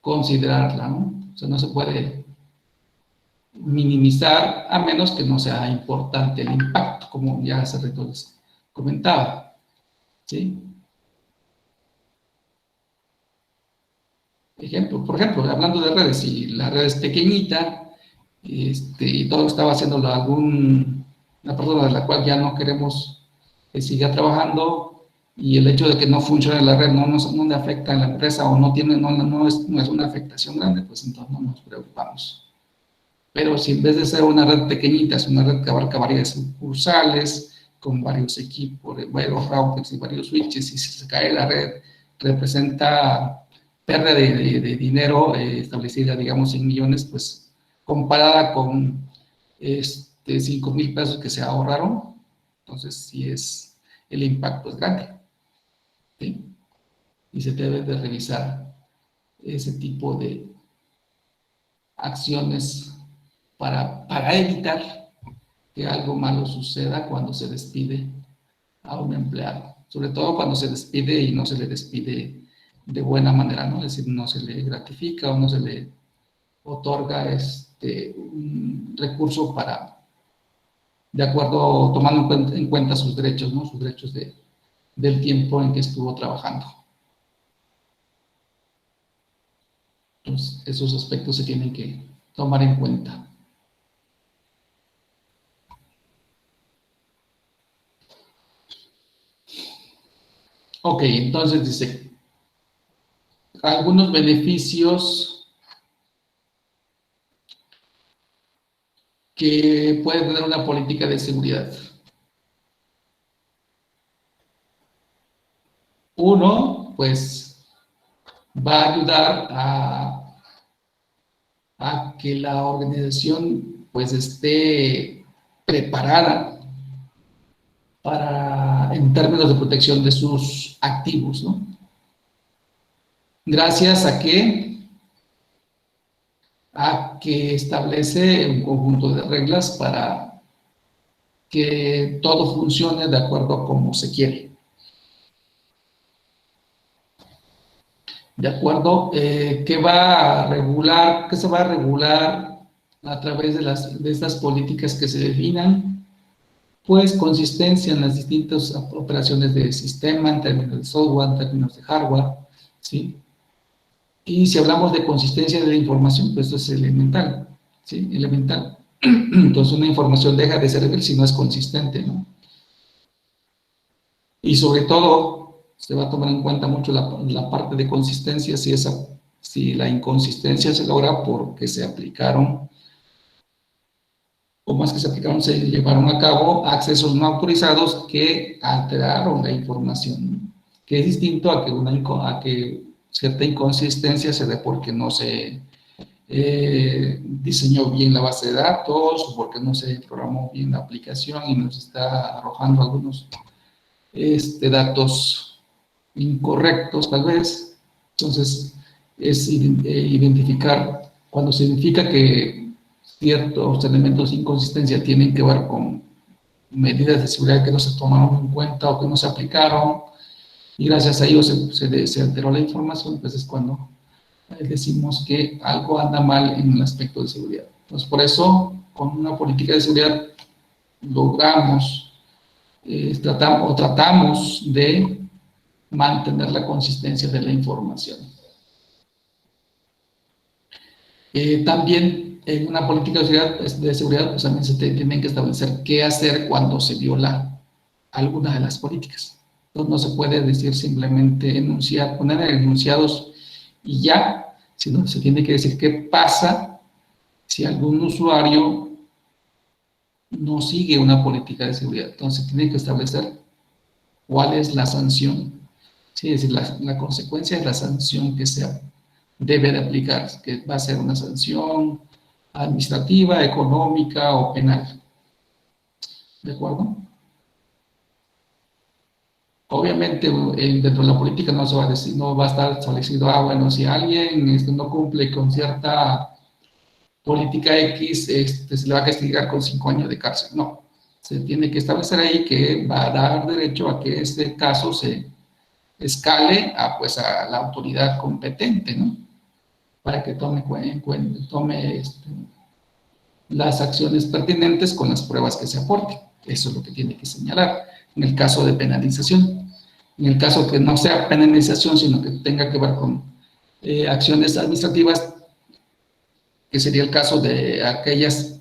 considerarla, ¿no? O sea, no se puede minimizar a menos que no sea importante el impacto, como ya hace rato les comentaba, ¿sí? Por ejemplo, hablando de redes, si la red es pequeñita y todo estaba haciéndolo una persona de la cual ya no queremos que siga trabajando y el hecho de que no funcione la red no le afecta a la empresa o no es una afectación grande, pues entonces no nos preocupamos. Pero si en vez de ser una red pequeñita, es una red que abarca varias sucursales, con varios equipos, varios routers y varios switches, y si se cae la red, representa pérdida de dinero establecida, digamos, en millones, pues comparada con 5,000 pesos que se ahorraron, entonces sí el impacto es grande, ¿sí? Y se debe de revisar ese tipo de acciones para evitar que algo malo suceda cuando se despide a un empleado, sobre todo cuando se despide y no se le despide de buena manera, ¿no? Es decir, no se le gratifica o no se le otorga un recurso de acuerdo, tomando en cuenta sus derechos, ¿no? Sus derechos del tiempo en que estuvo trabajando. Entonces, esos aspectos se tienen que tomar en cuenta. Ok, entonces dice, algunos beneficios que puede tener una política de seguridad. Uno, pues, va a ayudar a que la organización, pues, esté preparada en términos de protección de sus activos, ¿no? Gracias a que establece un conjunto de reglas para que todo funcione de acuerdo a como se quiere. ¿De acuerdo? ¿Qué se va a regular a través de estas políticas que se definan? Pues consistencia en las distintas operaciones de sistema, en términos de software, en términos de hardware, ¿sí? Y si hablamos de consistencia de la información, pues esto es elemental, ¿sí? Elemental. Entonces una información deja de servir si no es consistente, ¿no? Y sobre todo, se va a tomar en cuenta mucho la parte de consistencia, si la inconsistencia se logra porque se aplicaron, o más que se aplicaron, se llevaron a cabo accesos no autorizados que alteraron la información, que es distinto a que cierta inconsistencia se dé porque no se diseñó bien la base de datos, o porque no se programó bien la aplicación y nos está arrojando algunos datos incorrectos tal vez. Entonces, es identificar, cuando se identifica que ciertos elementos de inconsistencia tienen que ver con medidas de seguridad que no se tomaron en cuenta o que no se aplicaron, y gracias a ello se alteró la información, pues es cuando decimos que algo anda mal en el aspecto de seguridad. Entonces, por eso, con una política de seguridad, logramos tratamos de mantener la consistencia de la información. También en una política de seguridad, pues también se tienen que establecer qué hacer cuando se viola alguna de las políticas. Entonces no se puede decir simplemente poner enunciados y ya, sino se tiene que decir qué pasa si algún usuario no sigue una política de seguridad. Entonces se tiene que establecer cuál es la sanción. Sí, es decir, la consecuencia es la sanción que se debe de aplicar, que va a ser una sanción administrativa, económica o penal. ¿De acuerdo? Obviamente, dentro de la política no se va a decir, no va a estar establecido, bueno, si alguien no cumple con cierta política X, se le va a castigar con 5 años de cárcel. No, se tiene que establecer ahí que va a dar derecho a que este caso se escale pues, a la autoridad competente, ¿no? Para que tome en cuenta, las acciones pertinentes con las pruebas que se aporten. Eso es lo que tiene que señalar en el caso de penalización. En el caso que no sea penalización, sino que tenga que ver con acciones administrativas, que sería el caso de aquellas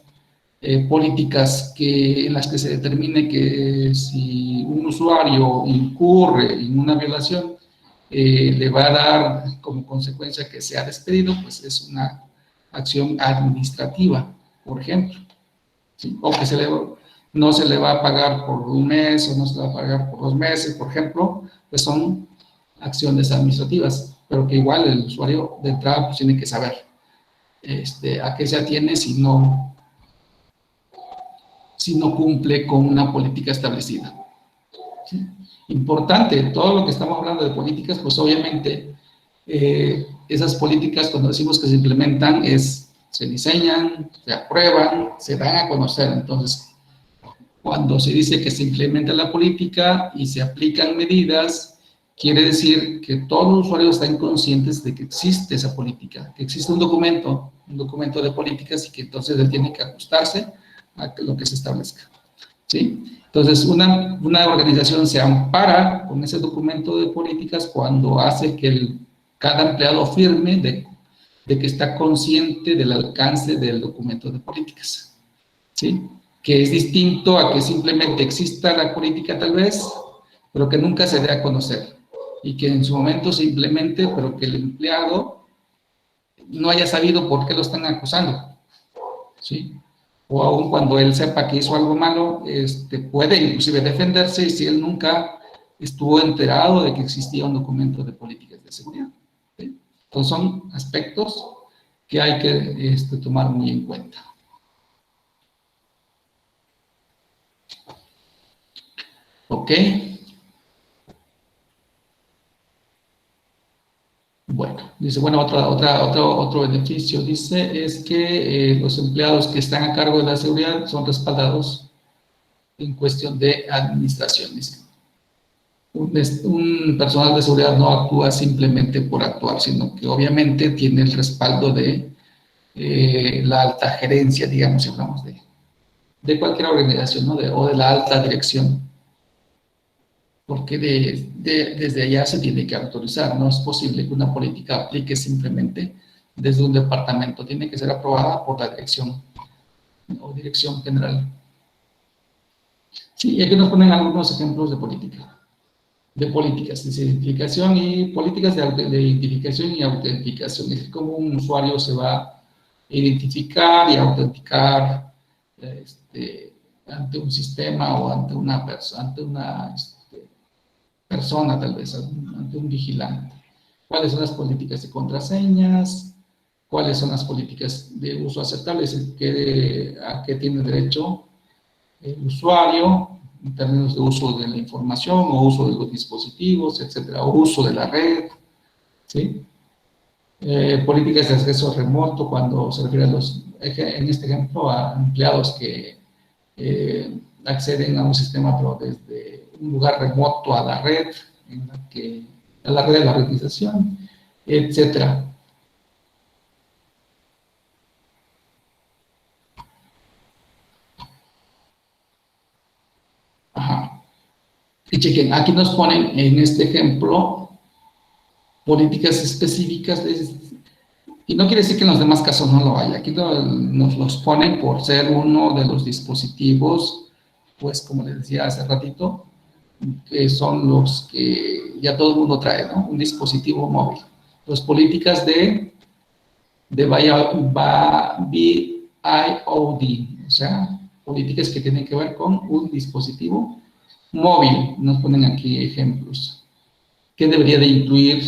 políticas en las que se determine que si un usuario incurre en una violación, le va a dar como consecuencia que sea despedido, pues es una acción administrativa, por ejemplo, ¿sí? O que no se le va a pagar por un mes o no se le va a pagar por 2 meses, por ejemplo, pues son acciones administrativas, pero que igual el usuario de entrada pues tiene que saber a qué se atiene si no cumple con una política establecida. ¿Sí? Importante, todo lo que estamos hablando de políticas, pues obviamente esas políticas cuando decimos que se implementan se diseñan, se aprueban, se dan a conocer. Entonces, cuando se dice que se implementa la política y se aplican medidas, quiere decir que todos los usuarios están conscientes de que existe esa política, que existe un documento de políticas y que entonces él tiene que ajustarse a lo que se establezca. ¿Sí? Entonces, una organización se ampara con ese documento de políticas cuando hace que cada empleado firme de que está consciente del alcance del documento de políticas. ¿Sí? Que es distinto a que simplemente exista la política tal vez, pero que nunca se dé a conocer y que en su momento se implemente, pero que el empleado no haya sabido por qué lo están acusando. ¿Sí? O aún cuando él sepa que hizo algo malo, puede inclusive defenderse y si él nunca estuvo enterado de que existía un documento de políticas de seguridad. ¿Sí? Entonces son aspectos que hay que tomar muy en cuenta. ¿Ok? Bueno, dice, bueno, otro beneficio, dice, es que los empleados que están a cargo de la seguridad son respaldados en cuestión de administraciones. Un personal de seguridad no actúa simplemente por actuar, sino que obviamente tiene el respaldo de la alta gerencia, digamos, si hablamos de cualquier organización, ¿no? O de la alta dirección. Porque desde allá se tiene que autorizar, no es posible que una política aplique simplemente desde un departamento, tiene que ser aprobada por la dirección o dirección general. Sí, y aquí nos ponen algunos ejemplos de políticas, de identificación y políticas de identificación y autenticación, es decir, cómo un usuario se va a identificar y autenticar ante un sistema o ante una persona, persona tal vez, ante un vigilante. ¿Cuáles son las políticas de contraseñas? ¿Cuáles son las políticas de uso aceptable? Es decir, a qué tiene derecho el usuario en términos de uso de la información o uso de los dispositivos, etcétera, o uso de la red, ¿sí? Políticas de acceso remoto cuando se refiere en este ejemplo, a empleados que acceden a un sistema pero desde un lugar remoto a la red, a la red de la organización, etcétera. Ajá. Y chequen, aquí nos ponen en este ejemplo políticas específicas, y no quiere decir que en los demás casos no lo haya, aquí nos los ponen por ser uno de los dispositivos, pues como les decía hace ratito, que son los que ya todo el mundo trae, ¿no? Un dispositivo móvil. Las políticas de BIOD, o sea, políticas que tienen que ver con un dispositivo móvil, nos ponen aquí ejemplos. ¿Qué debería de incluir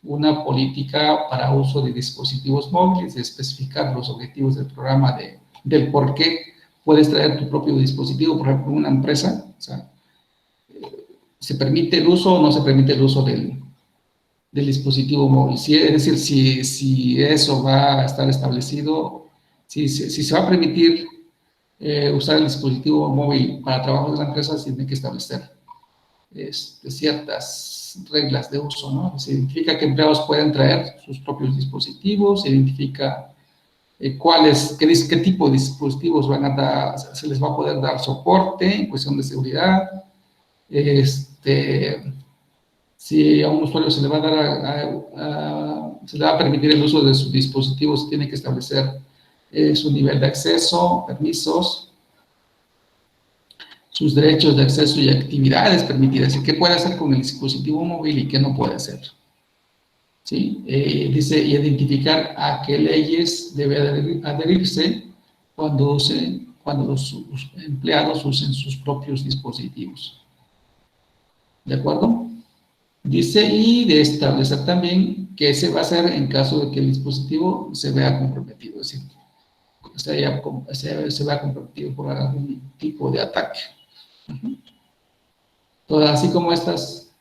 una política para uso de dispositivos móviles? Especificar los objetivos del programa del por qué puedes traer tu propio dispositivo, por ejemplo, una empresa, o sea, ¿se permite el uso o no se permite el uso del dispositivo móvil? Es decir, si eso va a estar establecido, si se va a permitir usar el dispositivo móvil para trabajo de la empresa, se tiene que establecer ciertas reglas de uso, ¿no? Se identifica que empleados pueden traer sus propios dispositivos, se identifica qué tipo de dispositivos se les va a poder dar soporte en cuestión de seguridad, si a un usuario se le va a dar se le va a permitir el uso de sus dispositivos, tiene que establecer su nivel de acceso, permisos, sus derechos de acceso y actividades permitidas, y qué puede hacer con el dispositivo móvil y qué no puede hacer. ¿Sí? Dice, identificar a qué leyes debe adherirse cuando los empleados usen sus propios dispositivos. ¿De acuerdo? Dice, y de establecer también qué se va a hacer en caso de que el dispositivo se vea comprometido, es decir, se vea comprometido por algún tipo de ataque. Entonces, así como estas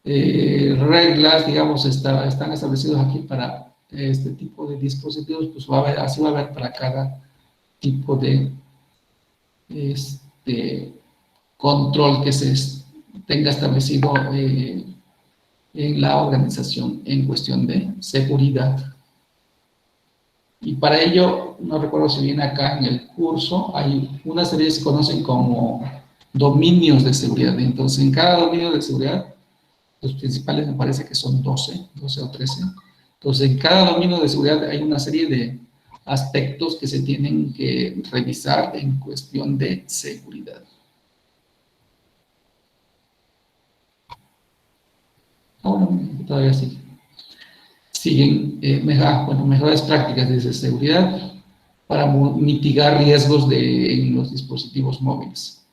reglas, digamos, están establecidas aquí para este tipo de dispositivos, pues así va a haber para cada tipo de control que se tenga establecido en la organización en cuestión de seguridad. Y para ello, no recuerdo si viene acá en el curso, hay una serie que se conocen como dominios de seguridad. Entonces, en cada dominio de seguridad, los principales me parece que son 12 o 13. Entonces, en cada dominio de seguridad hay una serie de aspectos que se tienen que revisar en cuestión de seguridad. Bueno, todavía sí. Siguen mejores prácticas de seguridad para mitigar riesgos en los dispositivos móviles.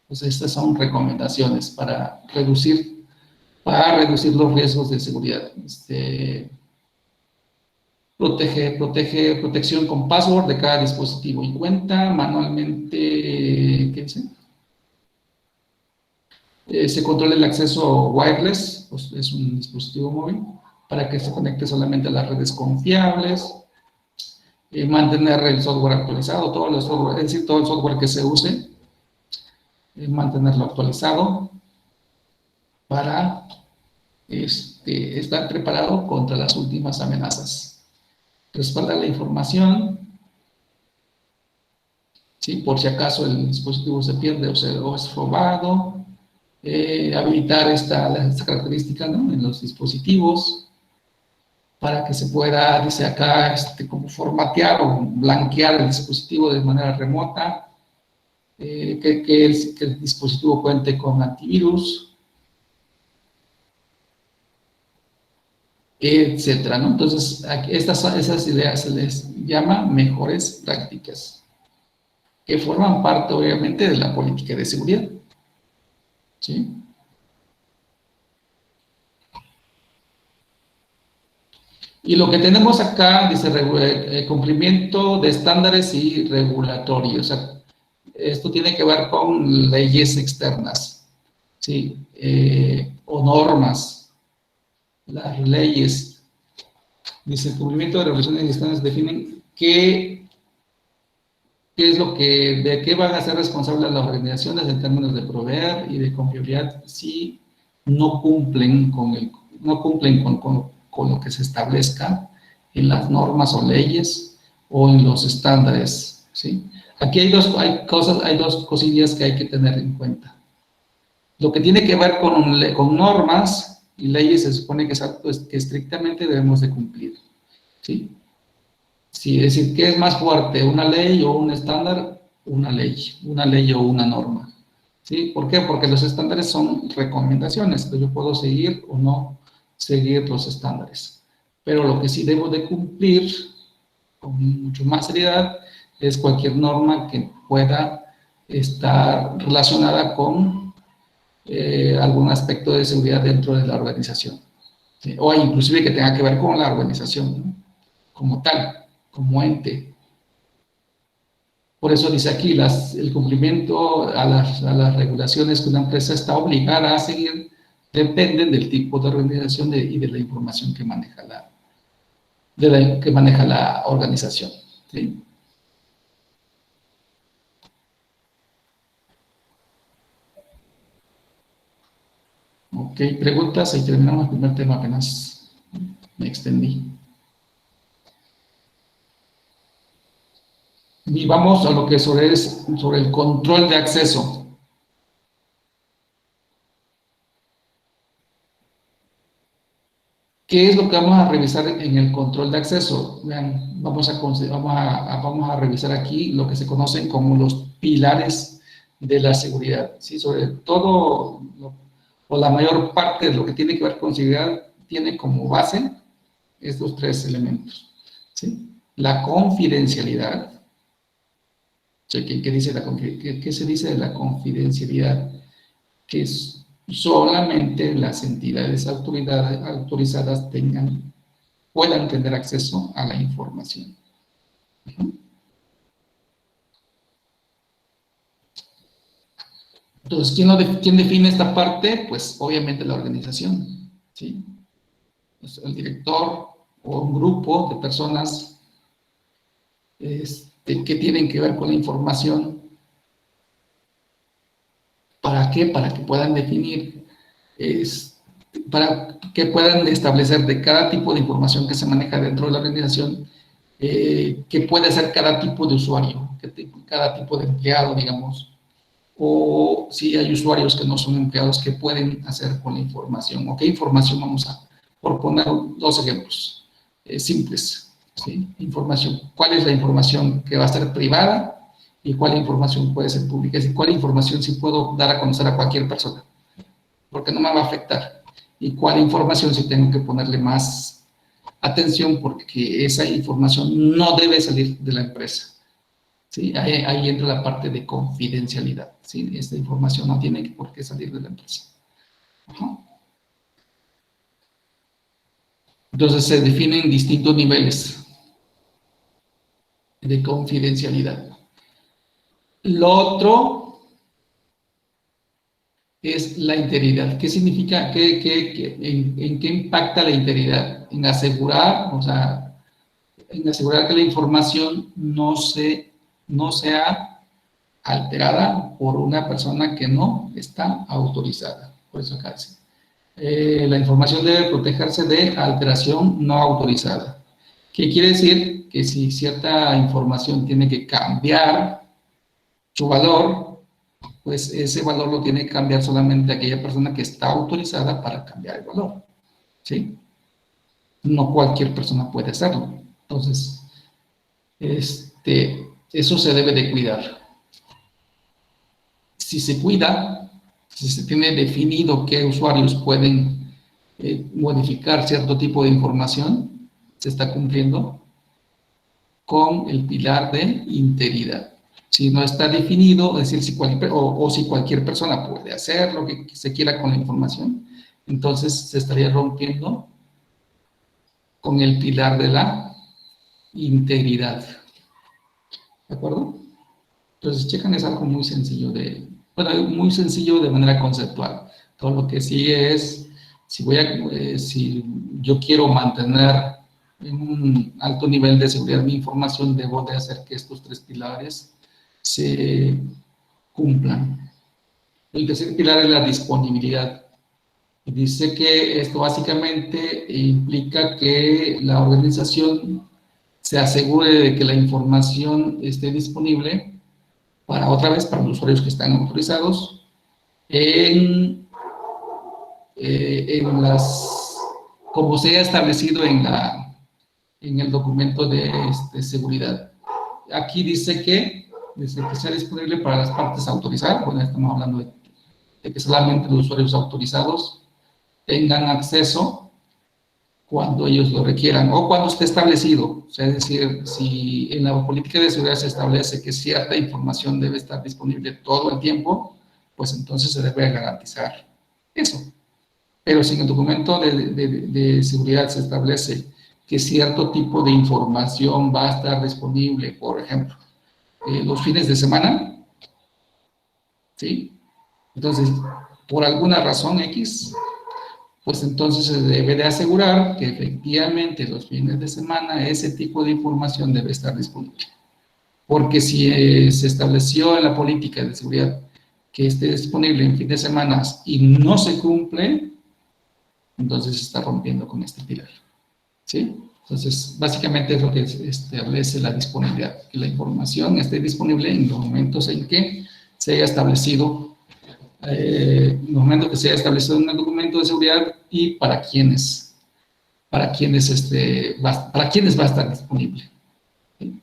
Entonces, estas son recomendaciones para reducir los riesgos de seguridad. Protección con password de cada dispositivo y cuenta manualmente, ¿qué dice? Se controla el acceso wireless, pues es un dispositivo móvil, para que se conecte solamente a las redes confiables, mantener el software actualizado, es decir, todo el software que se use, mantenerlo actualizado para estar preparado contra las últimas amenazas. Respaldar la información, ¿sí? Por si acaso el dispositivo se pierde o es robado, habilitar esta característica, ¿no?, en los dispositivos, para que se pueda, dice acá, como formatear o blanquear el dispositivo de manera remota, que el dispositivo cuente con antivirus, etcétera, ¿no? Entonces, esas ideas se les llama mejores prácticas, que forman parte, obviamente, de la política de seguridad. ¿Sí? Y lo que tenemos acá, dice, cumplimiento de estándares y regulatorios. O sea, esto tiene que ver con leyes externas, ¿sí? O normas. Las leyes. Dice, el cumplimiento de regulaciones y estándares definen de qué van a ser responsables las organizaciones en términos de proveer y de confiabilidad si no cumplen con lo que se establezca en las normas o leyes o en los estándares, ¿sí? Aquí hay dos cosillas que hay que tener en cuenta. Lo que tiene que ver con normas y leyes se supone que es algo que estrictamente debemos de cumplir, ¿sí? Sí, es decir, ¿qué es más fuerte, una ley o un estándar? Una ley o una norma, ¿sí? ¿Por qué? Porque los estándares son recomendaciones, que yo puedo seguir o no seguir los estándares. Pero lo que sí debo de cumplir con mucho más seriedad es cualquier norma que pueda estar relacionada con algún aspecto de seguridad dentro de la organización, ¿sí? O inclusive que tenga que ver con la organización, ¿no? Como tal, como ente. Por eso dice aquí, el cumplimiento a las regulaciones que una empresa está obligada a seguir dependen del tipo de organización y de la información que maneja la organización, ¿sí? Ok, preguntas, ahí terminamos el primer tema, apenas me extendí. Y vamos a lo que sobre el control de acceso. ¿Qué es lo que vamos a revisar en el control de acceso? Vean, vamos a revisar aquí lo que se conocen como los pilares de la seguridad, ¿sí? Sobre todo, o la mayor parte de lo que tiene que ver con seguridad tiene como base estos tres elementos, ¿sí? La confidencialidad. ¿Qué se dice de la confidencialidad? Que solamente las entidades autorizadas puedan tener acceso a la información. Entonces, ¿quién define esta parte? Pues obviamente la organización, ¿sí? Pues, el director o un grupo de personas que tienen que ver con la información. ¿Para qué? Para que puedan definir, para que puedan establecer de cada tipo de información que se maneja dentro de la organización, que puede ser cada tipo de usuario, cada tipo de empleado, digamos, o si hay usuarios que no son empleados, ¿qué pueden hacer con la información? ¿O qué información vamos a, por poner dos ejemplos simples, ¿sí? Información, ¿cuál es la información que va a ser privada? Y cuál información puede ser pública, es decir, cuál información sí puedo dar a conocer a cualquier persona, porque no me va a afectar, y cuál información sí tengo que ponerle más atención, porque esa información no debe salir de la empresa, ¿sí? Ahí entra la parte de confidencialidad, ¿sí? Esta información no tiene por qué salir de la empresa. Ajá. Entonces se definen distintos niveles de confidencialidad. Lo otro es la integridad. ¿Qué significa? ¿En qué impacta la integridad? En asegurar, o sea, en asegurar que la información no sea alterada por una persona que no está autorizada. Por eso acá dice, la información debe protegerse de alteración no autorizada. ¿Qué quiere decir? Que si cierta información tiene que cambiar su valor, pues ese valor lo tiene que cambiar solamente aquella persona que está autorizada para cambiar el valor, ¿sí? No cualquier persona puede hacerlo. Entonces, eso se debe de cuidar. Si se cuida, si se tiene definido qué usuarios pueden modificar cierto tipo de información, se está cumpliendo con el pilar de integridad. Si no está definido, es decir, si cualquier persona puede hacer lo que se quiera con la información, entonces se estaría rompiendo con el pilar de la integridad. ¿De acuerdo? Entonces, checan, es algo muy sencillo muy sencillo de manera conceptual. Todo lo que sigue es, si yo quiero mantener en un alto nivel de seguridad mi información, debo de hacer que estos tres pilares se cumplan. El tercer pilar es la disponibilidad. Dice que esto básicamente implica que la organización se asegure de que la información esté disponible para los usuarios que están autorizados como se ha establecido en el documento de seguridad. Aquí dice que sea disponible para las partes autorizadas. Bueno, estamos hablando de que solamente los usuarios autorizados tengan acceso cuando ellos lo requieran o cuando esté establecido. O sea, es decir, si en la política de seguridad se establece que cierta información debe estar disponible todo el tiempo, pues entonces se debe garantizar eso. Pero si en el documento de seguridad se establece que cierto tipo de información va a estar disponible, por ejemplo, los fines de semana, ¿sí? Entonces, por alguna razón X, pues entonces se debe de asegurar que efectivamente los fines de semana ese tipo de información debe estar disponible. Porque si se estableció en la política de seguridad que esté disponible en fin de semana y no se cumple, entonces se está rompiendo con este pilar, ¿sí? Entonces, básicamente es lo que establece la disponibilidad, que la información esté disponible en los momentos en que se haya establecido, en los momentos que se haya establecido en el documento de seguridad y para quienes va a estar disponible, ¿sí?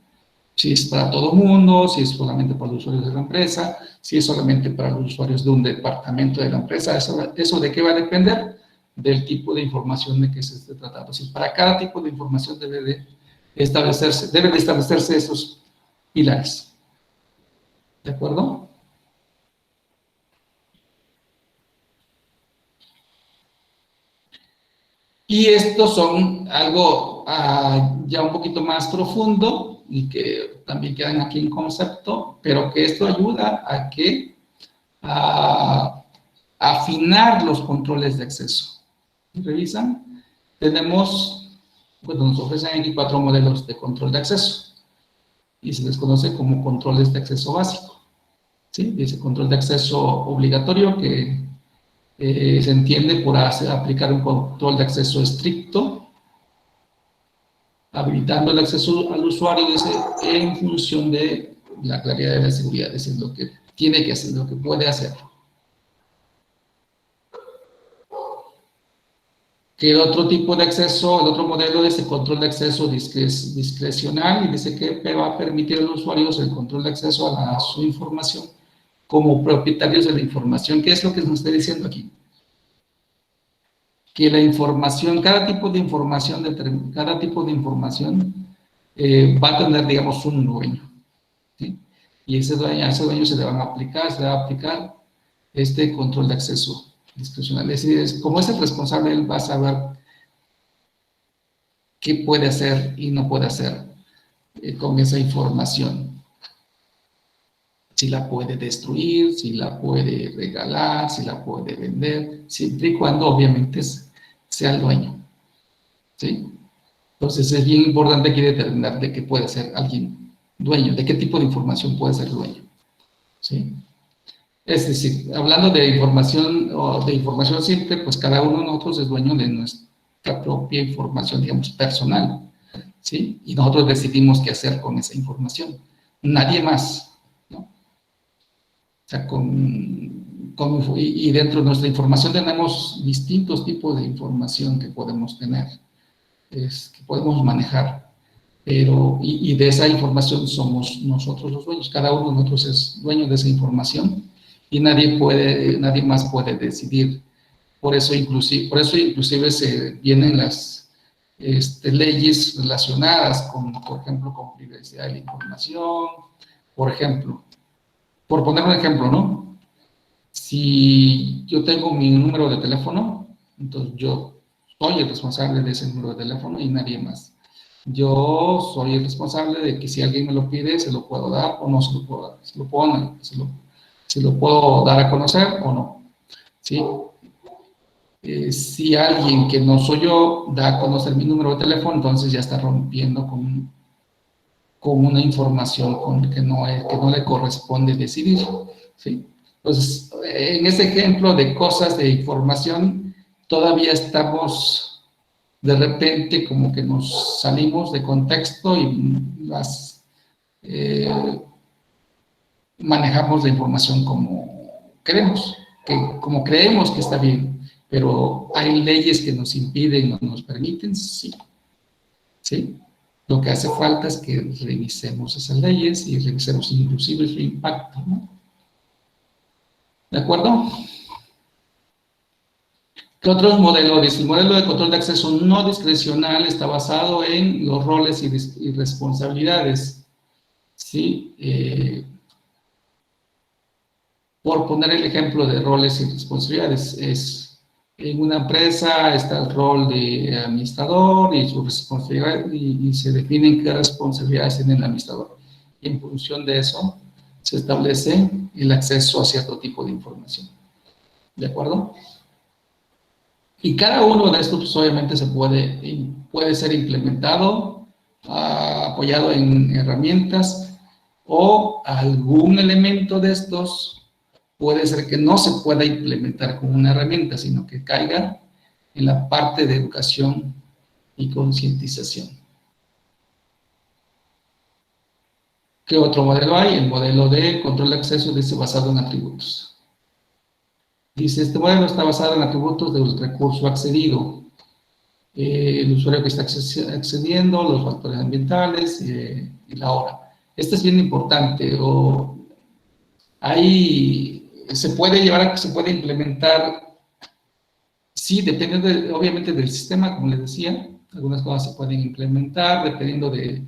Si es para todo el mundo, si es solamente para los usuarios de la empresa, si es solamente para los usuarios de un departamento de la empresa, ¿eso de qué va a depender? Del tipo de información de que se esté tratando. Si para cada tipo de información deben de establecerse esos pilares. ¿De acuerdo? Y estos son algo ya un poquito más profundo y que también quedan aquí en concepto, pero que esto ayuda a afinar los controles de acceso. ¿Revisan? Tenemos, bueno, nos ofrecen aquí 4 modelos de control de acceso y se les conoce como controles de acceso básico, ¿sí? Dice control de acceso obligatorio que se entiende por aplicar un control de acceso estricto, habilitando el acceso al usuario, dice, en función de la claridad de la seguridad, es lo que tiene que hacer, lo que puede hacer. Que el otro tipo de acceso, el otro modelo es el control de acceso discrecional y dice que va a permitir a los usuarios el control de acceso a su información como propietarios de la información. ¿Qué es lo que nos está diciendo aquí? Que la información, cada tipo de información va a tener, digamos, un dueño, ¿sí? Y a ese dueño se le va a aplicar este control de acceso discrecional. Es decir, como es el responsable, él va a saber qué puede hacer y no puede hacer con esa información. Si la puede destruir, si la puede regalar, si la puede vender, siempre y cuando obviamente sea el dueño, ¿sí? Entonces es bien importante aquí determinar de qué puede ser alguien dueño, de qué tipo de información puede ser dueño, ¿sí? Es decir, hablando de información o de información simple, pues cada uno de nosotros es dueño de nuestra propia información, digamos, personal, ¿sí? Y nosotros decidimos qué hacer con esa información. Nadie más, ¿no? O sea, y dentro de nuestra información tenemos distintos tipos de información que podemos tener, que podemos manejar, pero, y de esa información somos nosotros los dueños, cada uno de nosotros es dueño de esa información y nadie más puede decidir. Por eso inclusive se vienen las leyes relacionadas con, por ejemplo, con privacidad de la información, por ejemplo, por poner un ejemplo, ¿no? Si yo tengo mi número de teléfono, entonces yo soy el responsable de ese número de teléfono y nadie más. Yo soy el responsable de que si alguien me lo pide, se lo puedo dar o no se lo puedo dar. Se lo puedo dar a conocer o no, ¿sí? Si alguien que no soy yo da a conocer mi número de teléfono, entonces ya está rompiendo con una información que no le corresponde decidir, ¿sí? Entonces, en ese ejemplo de cosas de información, todavía estamos de repente como que nos salimos de contexto y manejamos la información como queremos, como creemos que está bien, pero hay leyes que nos impiden o nos permiten, sí, ¿sí? Lo que hace falta es que revisemos esas leyes y revisemos inclusive su impacto, ¿no? ¿De acuerdo? ¿Qué otros modelos? Dice, el modelo de control de acceso no discrecional está basado en los roles y responsabilidades, ¿sí? Por poner el ejemplo de roles y responsabilidades, en una empresa está el rol de administrador y su responsabilidad, y se definen qué responsabilidades tiene el administrador. Y en función de eso, se establece el acceso a cierto tipo de información. ¿De acuerdo? Y cada uno de estos, pues, obviamente, puede ser implementado, apoyado en herramientas, o algún elemento de estos puede ser que no se pueda implementar con una herramienta, sino que caiga en la parte de educación y concientización. ¿Qué otro modelo hay? El modelo de control de acceso, dice, basado en atributos. Dice, este modelo está basado en atributos del recurso accedido. El usuario que está accediendo, los factores ambientales y la hora. Este es bien importante. Se puede implementar, sí, depende obviamente del sistema, como les decía. Algunas cosas se pueden implementar dependiendo del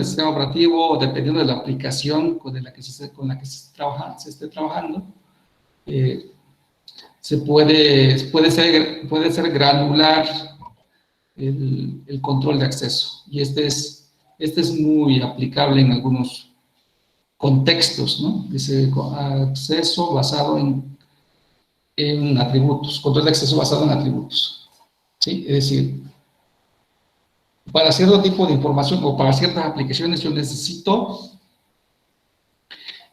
sistema operativo, o dependiendo de la aplicación con la que se esté trabajando. Puede ser granular el control de acceso, y este es muy aplicable en algunos contextos, ¿no? Dice acceso basado en atributos, control de acceso basado en atributos, ¿sí? Es decir, para cierto tipo de información o para ciertas aplicaciones yo necesito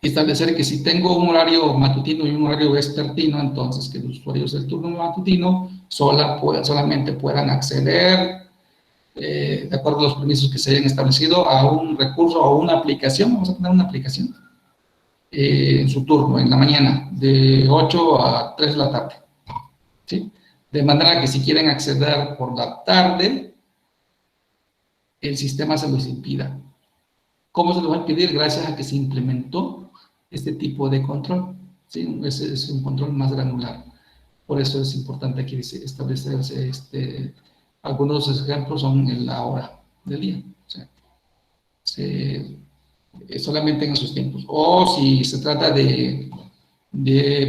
establecer que si tengo un horario matutino y un horario vespertino, entonces que los usuarios del turno matutino solamente puedan acceder, de acuerdo a los permisos que se hayan establecido, a un recurso o una aplicación. Vamos a poner una aplicación en su turno, en la mañana, de 8 a 3 de la tarde, ¿sí? De manera que si quieren acceder por la tarde, el sistema se los impida. ¿Cómo se los va a impedir? Gracias a que se implementó este tipo de control, ¿sí? Es un control más granular. Por eso es importante aquí establecerse, algunos ejemplos son en la hora del día, o sea, solamente en esos tiempos. O si se trata de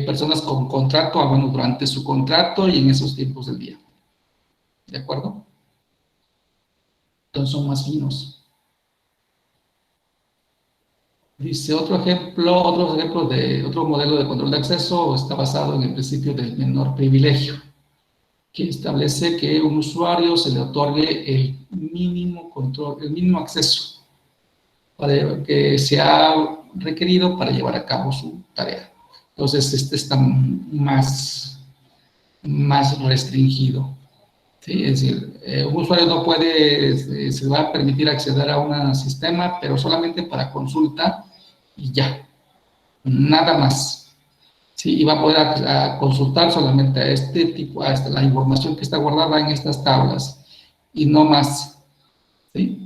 personas con contrato, bueno, durante su contrato y en esos tiempos del día. ¿De acuerdo? Entonces son más finos. Dice otros ejemplos de otro modelo de control de acceso está basado en el principio del menor privilegio, que establece que a un usuario se le otorgue el mínimo control, el mínimo acceso que se ha requerido para llevar a cabo su tarea. Entonces, este está más restringido, ¿sí? Es decir, un usuario no puede, se va a permitir acceder a un sistema, pero solamente para consulta y ya, nada más. Sí, y va a poder consultar solamente a este tipo, a la información que está guardada en estas tablas, y no más, ¿sí?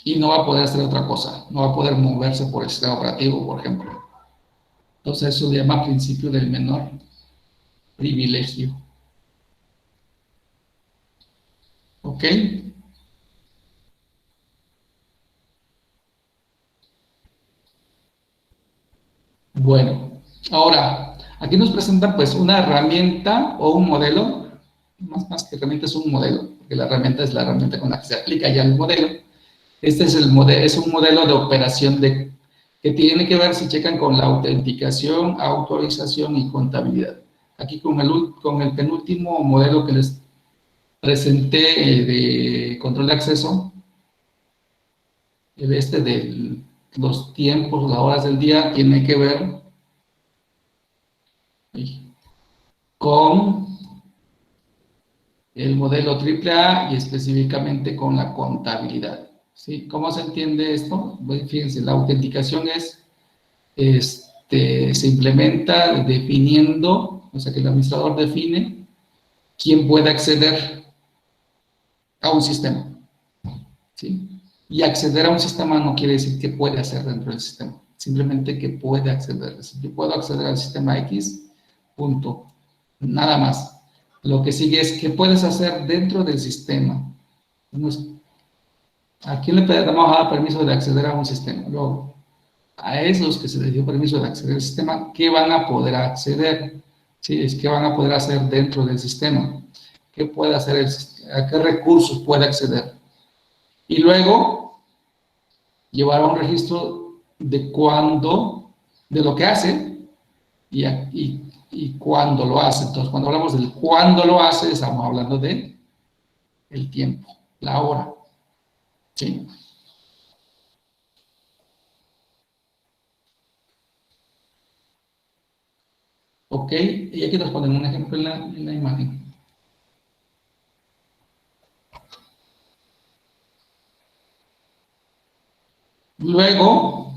Y no va a poder hacer otra cosa, no va a poder moverse por el sistema operativo, por ejemplo. Entonces eso se llama principio del menor privilegio. ¿Ok? Bueno, ahora, aquí nos presentan pues una herramienta o un modelo, más que herramienta es un modelo, porque la herramienta es la herramienta con la que se aplica ya el modelo. Este es un modelo de operación que tiene que ver, si checan, con la autenticación, autorización y contabilidad. Aquí con el penúltimo modelo que les presenté de control de acceso, de los tiempos, las horas del día, tiene que ver con el modelo AAA y específicamente con la contabilidad, ¿sí? ¿Cómo se entiende esto? Pues fíjense, la autenticación se implementa definiendo, o sea, que el administrador define quién puede acceder a un sistema, ¿sí? Y acceder a un sistema no quiere decir que puede hacer dentro del sistema, simplemente que puede acceder. Es decir, yo puedo acceder al sistema X, punto, nada más. Lo que sigue es qué puedes hacer dentro del sistema. ¿A quién le vamos a dar permiso de acceder a un sistema? Luego, a esos que se les dio permiso de acceder al sistema, ¿qué van a poder acceder? ¿Sí? Es que van a poder hacer dentro del sistema. ¿Qué puede hacer el sistema? ¿A qué recursos puede acceder? Y luego, llevar a un registro de cuándo, de lo que hace y cuándo lo hace. Entonces, cuando hablamos del cuándo lo hace, estamos hablando de el tiempo, la hora. ¿Sí? Ok, y aquí nos ponen un ejemplo en la imagen. Luego,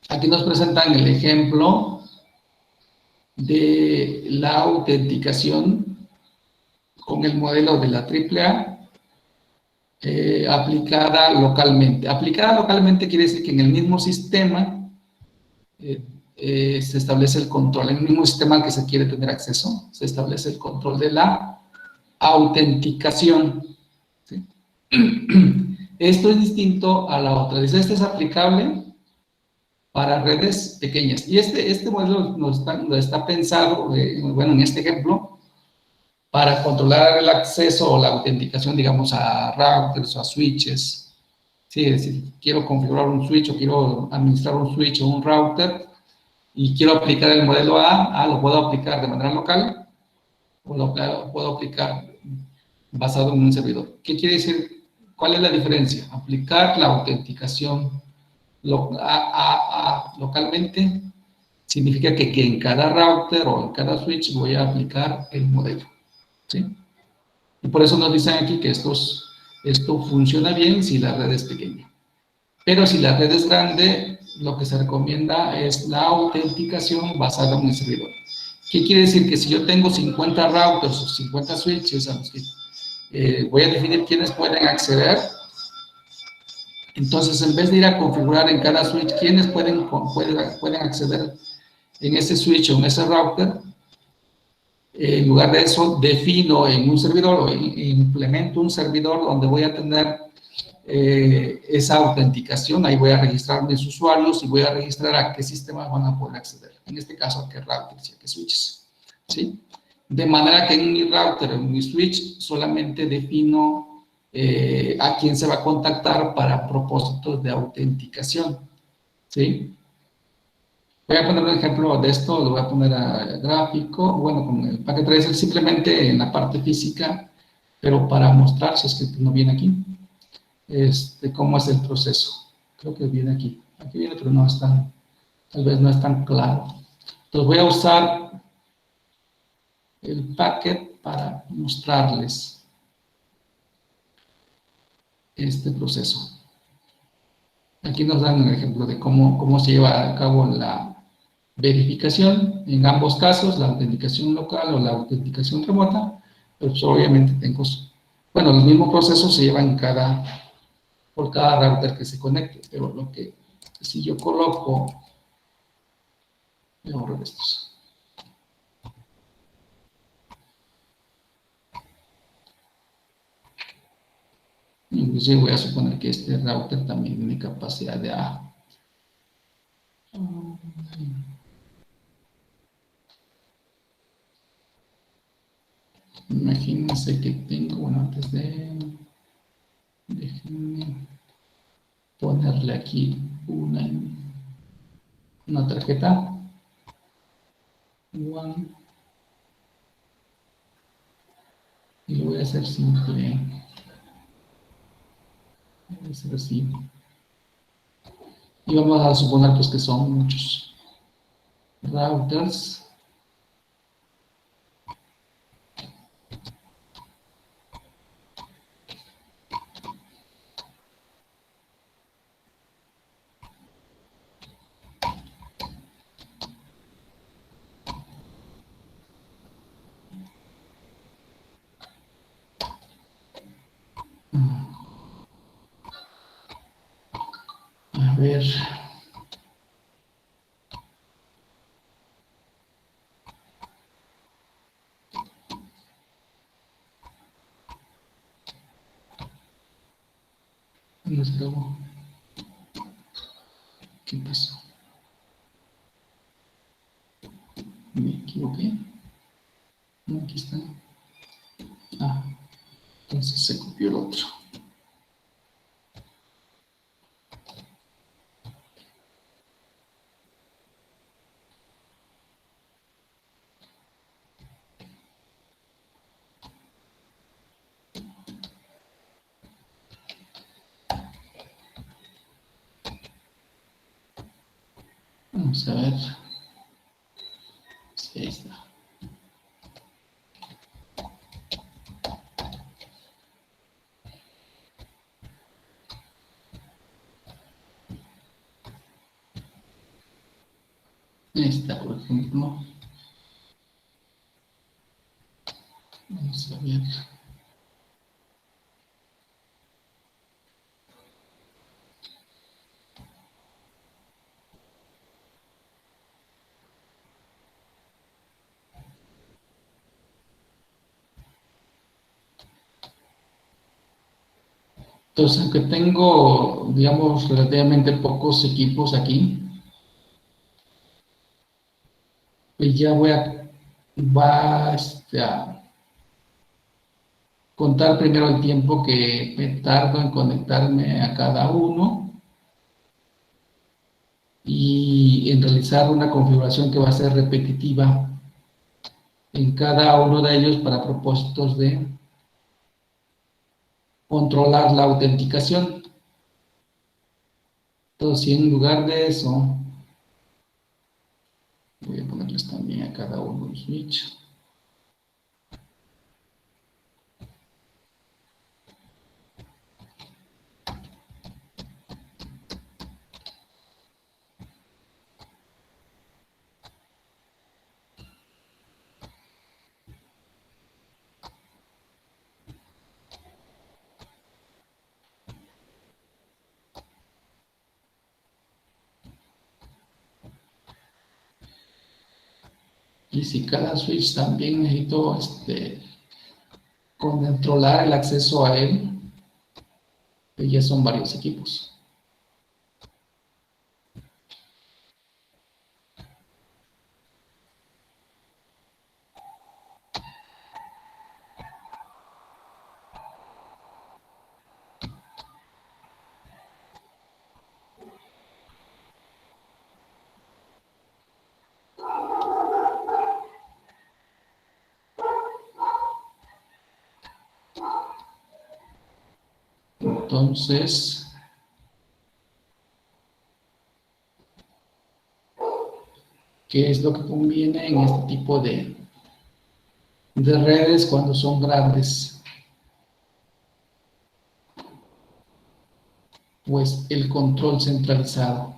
aquí nos presentan el ejemplo de la autenticación con el modelo de la AAA aplicada localmente. Aplicada localmente quiere decir que en el mismo sistema se establece el control, en el mismo sistema al que se quiere tener acceso, se establece el control de la autenticación. ¿Sí? Esto es distinto a la otra. Dice, este es aplicable para redes pequeñas. Y este modelo no está pensado, bueno, en este ejemplo, para controlar el acceso o la autenticación, digamos, a routers o a switches. Sí, es decir, quiero configurar un switch o quiero administrar un switch o un router y quiero aplicar el modelo A, lo puedo aplicar de manera local o lo puedo aplicar basado en un servidor. ¿Qué quiere decir? ¿Cuál es la diferencia? Aplicar la autenticación localmente significa que en cada router o en cada switch voy a aplicar el modelo. ¿Sí? Y por eso nos dicen aquí que esto funciona bien si la red es pequeña. Pero si la red es grande, lo que se recomienda es la autenticación basada en el servidor. ¿Qué quiere decir? Que si yo tengo 50 routers o 50 switches a los que voy a definir quiénes pueden acceder, entonces en vez de ir a configurar en cada switch quiénes pueden acceder en ese switch o en ese router, en lugar de eso defino en un servidor o implemento un servidor donde voy a tener esa autenticación, ahí voy a registrar mis usuarios y voy a registrar a qué sistemas van a poder acceder, en este caso a qué routers y a qué switches, ¿sí? De manera que en mi router, en mi switch, solamente defino a quién se va a contactar para propósitos de autenticación, ¿sí? Voy a poner un ejemplo de esto, lo voy a poner a gráfico, bueno, con el packet tracer simplemente en la parte física, pero para mostrar, si es que no viene aquí, cómo es el proceso. Creo que viene aquí. Aquí viene, pero no es tan, tal vez no es tan claro. Entonces voy a usar el packet para mostrarles este proceso. Aquí nos dan un ejemplo de cómo se lleva a cabo la verificación, en ambos casos, la autenticación local o la autenticación remota, pero pues obviamente tengo, bueno, el mismo proceso se lleva por cada router que se conecte, pero lo que, si yo coloco, voy a borrar estos. Inclusive voy a suponer que este router también tiene capacidad de A. Imagínense que tengo, bueno, antes de, déjenme ponerle aquí una tarjeta. One. Y lo voy a hacer simple. Voy a hacer así. Y vamos a suponer pues que son muchos routers. A ver. No se acabó. ¿Qué pasó? Me equivoqué. No, aquí está. Ah, entonces se copió el otro. Vamos a ver. Sí, ahí está. Ahí está, por ejemplo. Vamos a ver. Entonces, aunque tengo, digamos, relativamente pocos equipos aquí, pues ya a contar primero el tiempo que me tardo en conectarme a cada uno y en realizar una configuración que va a ser repetitiva en cada uno de ellos para propósitos de controlar la autenticación. Entonces, si en lugar de eso, voy a ponerles también a cada uno un switch. Y si cada switch también necesito controlar el acceso a él, pues ya son varios equipos. Entonces, ¿qué es lo que conviene en este tipo de redes cuando son grandes? Pues el control centralizado.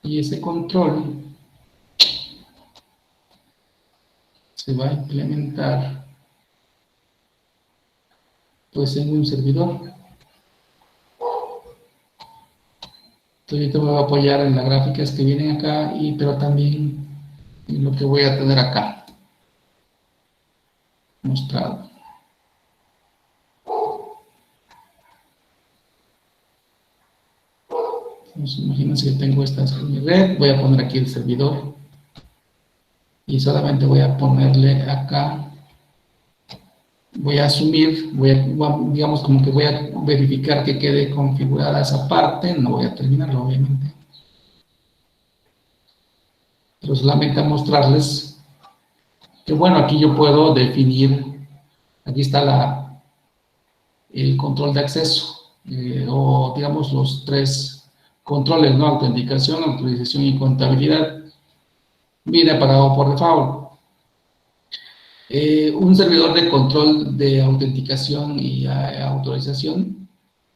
Y ese control se va a implementar pues en un servidor. Entonces yo te voy a apoyar en las gráficas que vienen acá, pero también en lo que voy a tener acá mostrado. Entonces, imagínense que tengo esta en mi red, voy a poner aquí el servidor y solamente voy a ponerle acá, voy a asumir, digamos como que voy a verificar que quede configurada esa parte, no voy a terminarlo obviamente, pero solamente a mostrarles que bueno, aquí yo puedo definir, aquí está el control de acceso, o digamos los tres controles, ¿no? Autenticación, autorización y contabilidad. Viene apagado por default. Un servidor de control de autenticación y autorización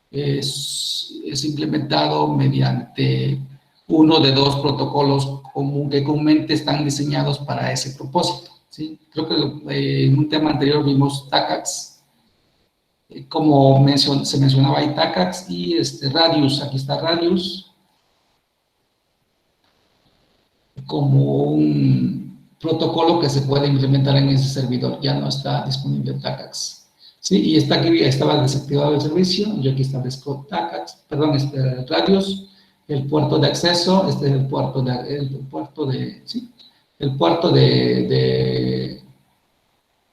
es implementado mediante uno de dos protocolos que comúnmente están diseñados para ese propósito, ¿sí? Creo que en un tema anterior vimos TACACS, como se mencionaba ahí TACACS y Radius. Aquí está Radius como un protocolo que se puede implementar en ese servidor. Ya no está disponible TACACS. ¿sí? Y está aquí, estaba desactivado el servicio, yo aquí establezco TACAX, perdón, radios, el puerto de acceso, este es el puerto ¿sí? El puerto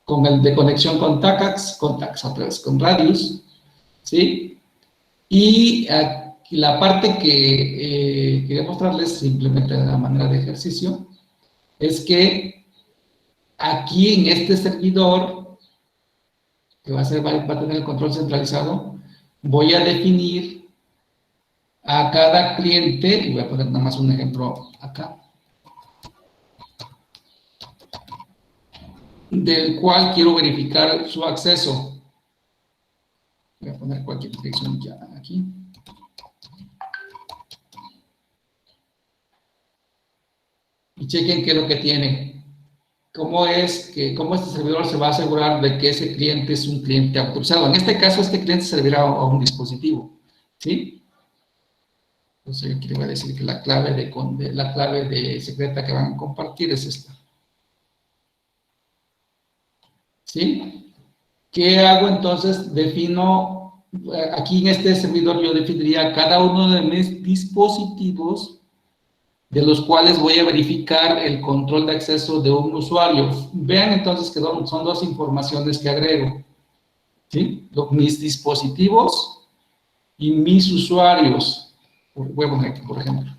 con el de conexión con TACAX, otra vez, con radios, ¿sí? Y aquí la parte que quería mostrarles simplemente de la manera de ejercicio es que aquí en este servidor, que va a tener el control centralizado, voy a definir a cada cliente, y voy a poner nada más un ejemplo acá, del cual quiero verificar su acceso. Voy a poner cualquier dirección ya aquí. Y chequen qué es lo que tiene. ¿Cómo este servidor se va a asegurar de que ese cliente es un cliente autorizado? En este caso, este cliente servirá a un dispositivo, ¿sí? Entonces, aquí le voy a decir que la clave de secreta que van a compartir es esta, ¿sí? ¿Qué hago entonces? Defino, aquí en este servidor yo definiría cada uno de mis dispositivos de los cuales voy a verificar el control de acceso de un usuario. Vean entonces que son dos informaciones que agrego, ¿sí? Mis dispositivos y mis usuarios. Voy a poner aquí, por ejemplo.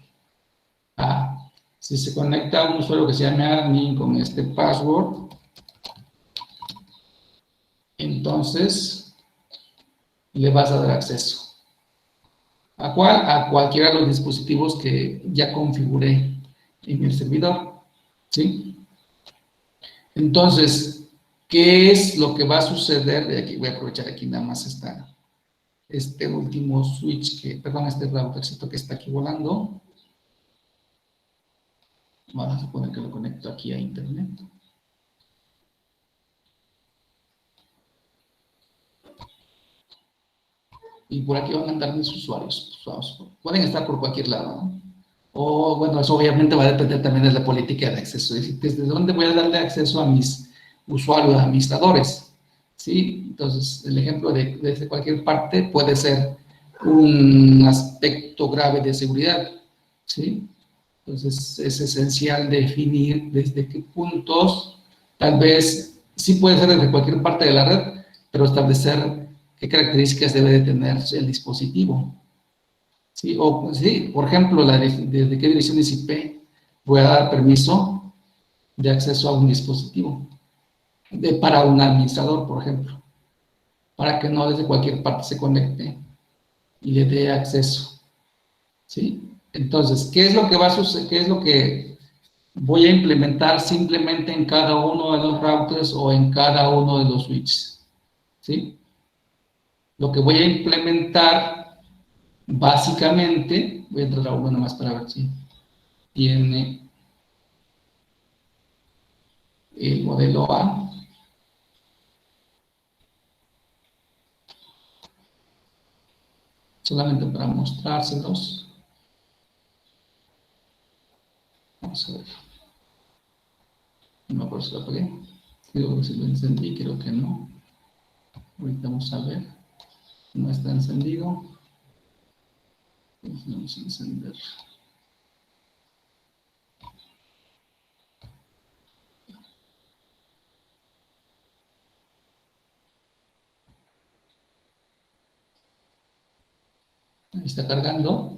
Si se conecta a un usuario que se llame admin con este password, entonces le vas a dar acceso. ¿A cuál? A cualquiera de los dispositivos que ya configuré en el servidor, ¿sí? Entonces, ¿qué es lo que va a suceder? De aquí voy a aprovechar aquí nada más este último switch, este routercito que está aquí volando. Vamos a suponer que lo conecto aquí a internet. Y por aquí van a andar mis usuarios. Pueden estar por cualquier lado, ¿no? O, bueno, eso obviamente va a depender también de la política de acceso. Es decir, ¿desde dónde voy a darle acceso a mis usuarios, administradores? ¿Sí? Entonces, el ejemplo desde cualquier parte puede ser un aspecto grave de seguridad, ¿sí? Entonces, es esencial definir desde qué puntos, tal vez, sí puede ser desde cualquier parte de la red, pero establecer qué características debe de tener el dispositivo. Sí, sí, por ejemplo, desde qué direcciones IP voy a dar permiso de acceso a un dispositivo, para un administrador, por ejemplo, para que no desde cualquier parte se conecte y le dé acceso, ¿sí? Entonces, ¿qué es lo que va a suceder? ¿Qué es lo que voy a implementar simplemente en cada uno de los routers o en cada uno de los switches? ¿Sí? Lo que voy a implementar, básicamente, voy a entrar a uno nomás para ver si tiene el modelo A. Solamente para mostrárselos. Vamos a ver. No me acuerdo si lo apagué. Creo que si lo encendí, creo que no. Ahorita vamos a ver. No está encendido. Vamos a encender. Ahí está cargando.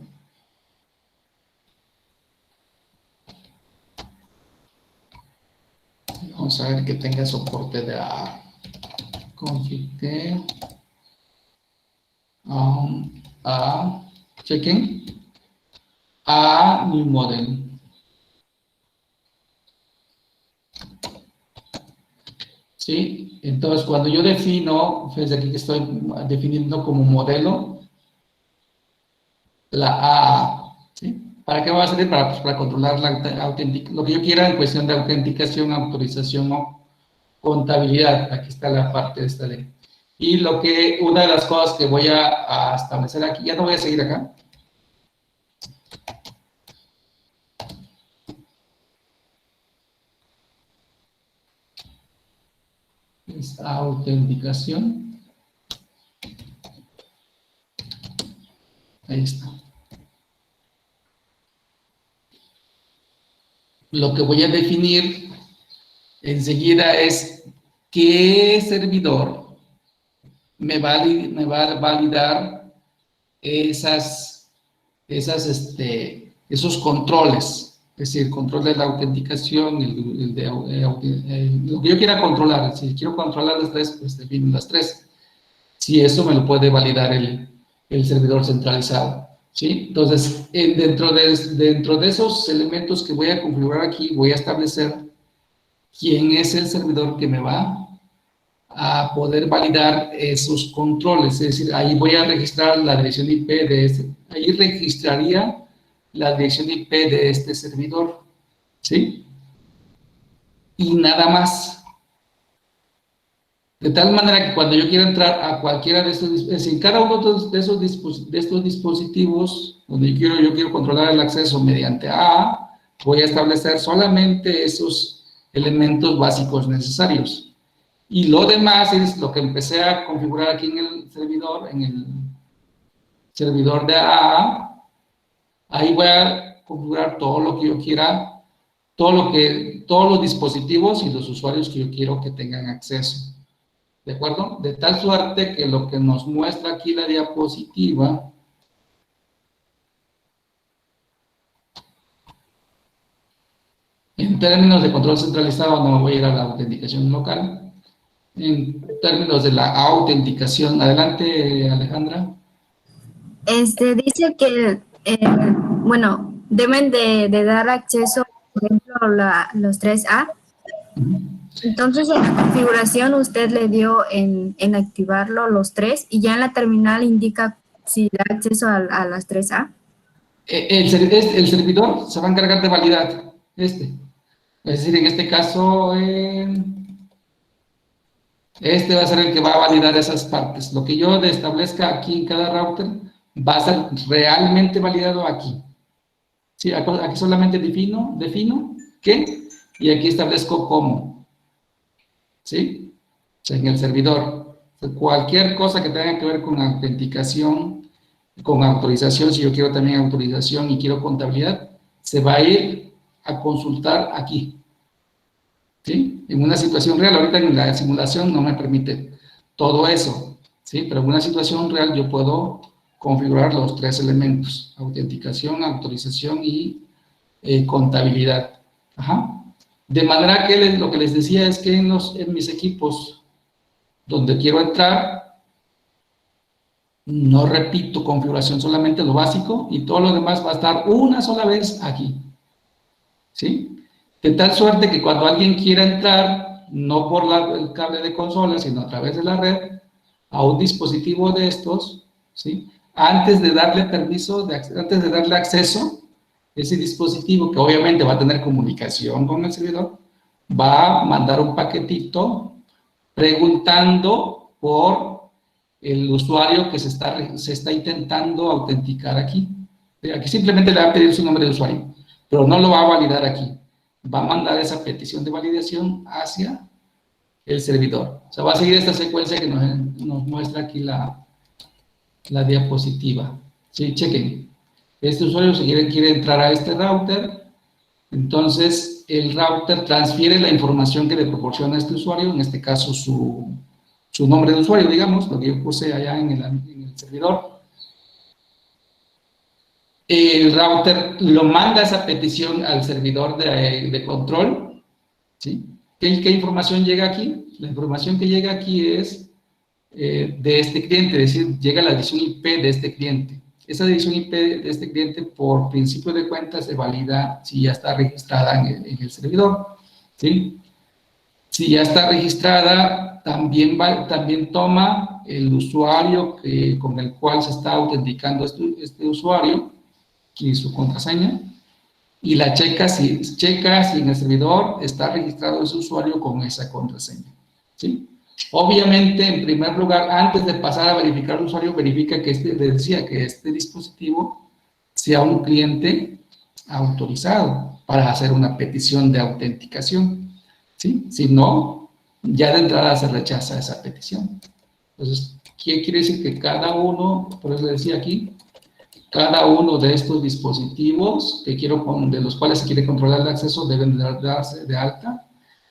Vamos a ver que tenga soporte de config chequen a new model. ¿Sí? Entonces, cuando yo defino, fíjense aquí que estoy definiendo como modelo la A, ¿sí? ¿Para qué va a servir? Para controlar lo que yo quiera en cuestión de autenticación, autorización o contabilidad. Aquí está la parte de esta ley. Y una de las cosas que voy a establecer aquí, ya no voy a seguir acá. Es autenticación. Ahí está. Lo que voy a definir enseguida es qué servidor me va a validar esos controles, es decir, control de la autenticación, lo que yo quiera controlar. Si quiero controlar las tres, pues defino las tres. Si eso me lo puede validar el servidor centralizado, ¿sí? Entonces, dentro de esos elementos que voy a configurar aquí, voy a establecer quién es el servidor que me va a poder validar esos controles. Es decir, ahí voy a registrar la dirección IP ahí registraría la dirección IP de este servidor, ¿sí? Y nada más. De tal manera que cuando yo quiera entrar a cualquiera de estos, es decir, cada uno de estos dispositivos, donde yo quiero controlar el acceso mediante A, voy a establecer solamente esos elementos básicos necesarios. Y lo demás es lo que empecé a configurar aquí en el servidor de AA. Ahí voy a configurar todo lo que yo quiera, todos los dispositivos y los usuarios que yo quiero que tengan acceso. ¿De acuerdo? De tal suerte que lo que nos muestra aquí la diapositiva en términos de control centralizado, no me voy a ir a la autenticación local. En términos de la autenticación, adelante, Alejandra. Dice que, bueno, deben de dar acceso, por ejemplo, los 3A. Entonces, en la configuración usted le dio en activarlo los 3 y ya en la terminal indica si da acceso a las 3A. El servidor se va a encargar de validar Es decir, en este caso, este va a ser el que va a validar esas partes. Lo que yo establezca aquí en cada router va a ser realmente validado aquí. Sí, aquí solamente defino qué y aquí establezco cómo. ¿Sí? O sea, en el servidor. Cualquier cosa que tenga que ver con autenticación, con autorización, si yo quiero también autorización y quiero contabilidad, se va a ir a consultar aquí. ¿Sí? En una situación real, ahorita en la simulación no me permite todo eso, ¿sí? Pero en una situación real yo puedo configurar los tres elementos: autenticación, autorización y contabilidad. Ajá. De manera que lo que les decía es que en mis equipos donde quiero entrar, no repito configuración, solamente lo básico, y todo lo demás va a estar una sola vez aquí. ¿Sí? De tal suerte que cuando alguien quiera entrar, no por el cable de consola, sino a través de la red, a un dispositivo de estos, ¿sí? Antes de darle permiso, antes de darle acceso, ese dispositivo, que obviamente va a tener comunicación con el servidor, va a mandar un paquetito preguntando por el usuario que se está intentando autenticar aquí. Aquí simplemente le va a pedir su nombre de usuario, pero no lo va a validar aquí. Va a mandar esa petición de validación hacia el servidor. O sea, va a seguir esta secuencia que nos muestra aquí la diapositiva. Sí, chequen. Este usuario quiere entrar a este router, entonces el router transfiere la información que le proporciona a este usuario, en este caso su nombre de usuario, digamos, lo que yo puse allá en el servidor. El router lo manda esa petición al servidor de control, ¿sí? ¿Qué información llega aquí? La información que llega aquí es de este cliente, es decir, llega la dirección IP de este cliente. Esa dirección IP de este cliente, por principio de cuentas, se valida si ya está registrada en el servidor, ¿sí? Si ya está registrada, también toma el usuario con el cual se está autenticando este usuario y su contraseña, y la checa si en el servidor está registrado ese usuario con esa contraseña, ¿sí? Obviamente, en primer lugar, antes de pasar a verificar el usuario, verifica que este dispositivo sea un cliente autorizado para hacer una petición de autenticación, ¿sí? Si no, ya de entrada se rechaza esa petición. Entonces, ¿qué quiere decir? Que cada uno, por eso le decía aquí, cada uno de estos dispositivos de los cuales se quiere controlar el acceso deben darse de alta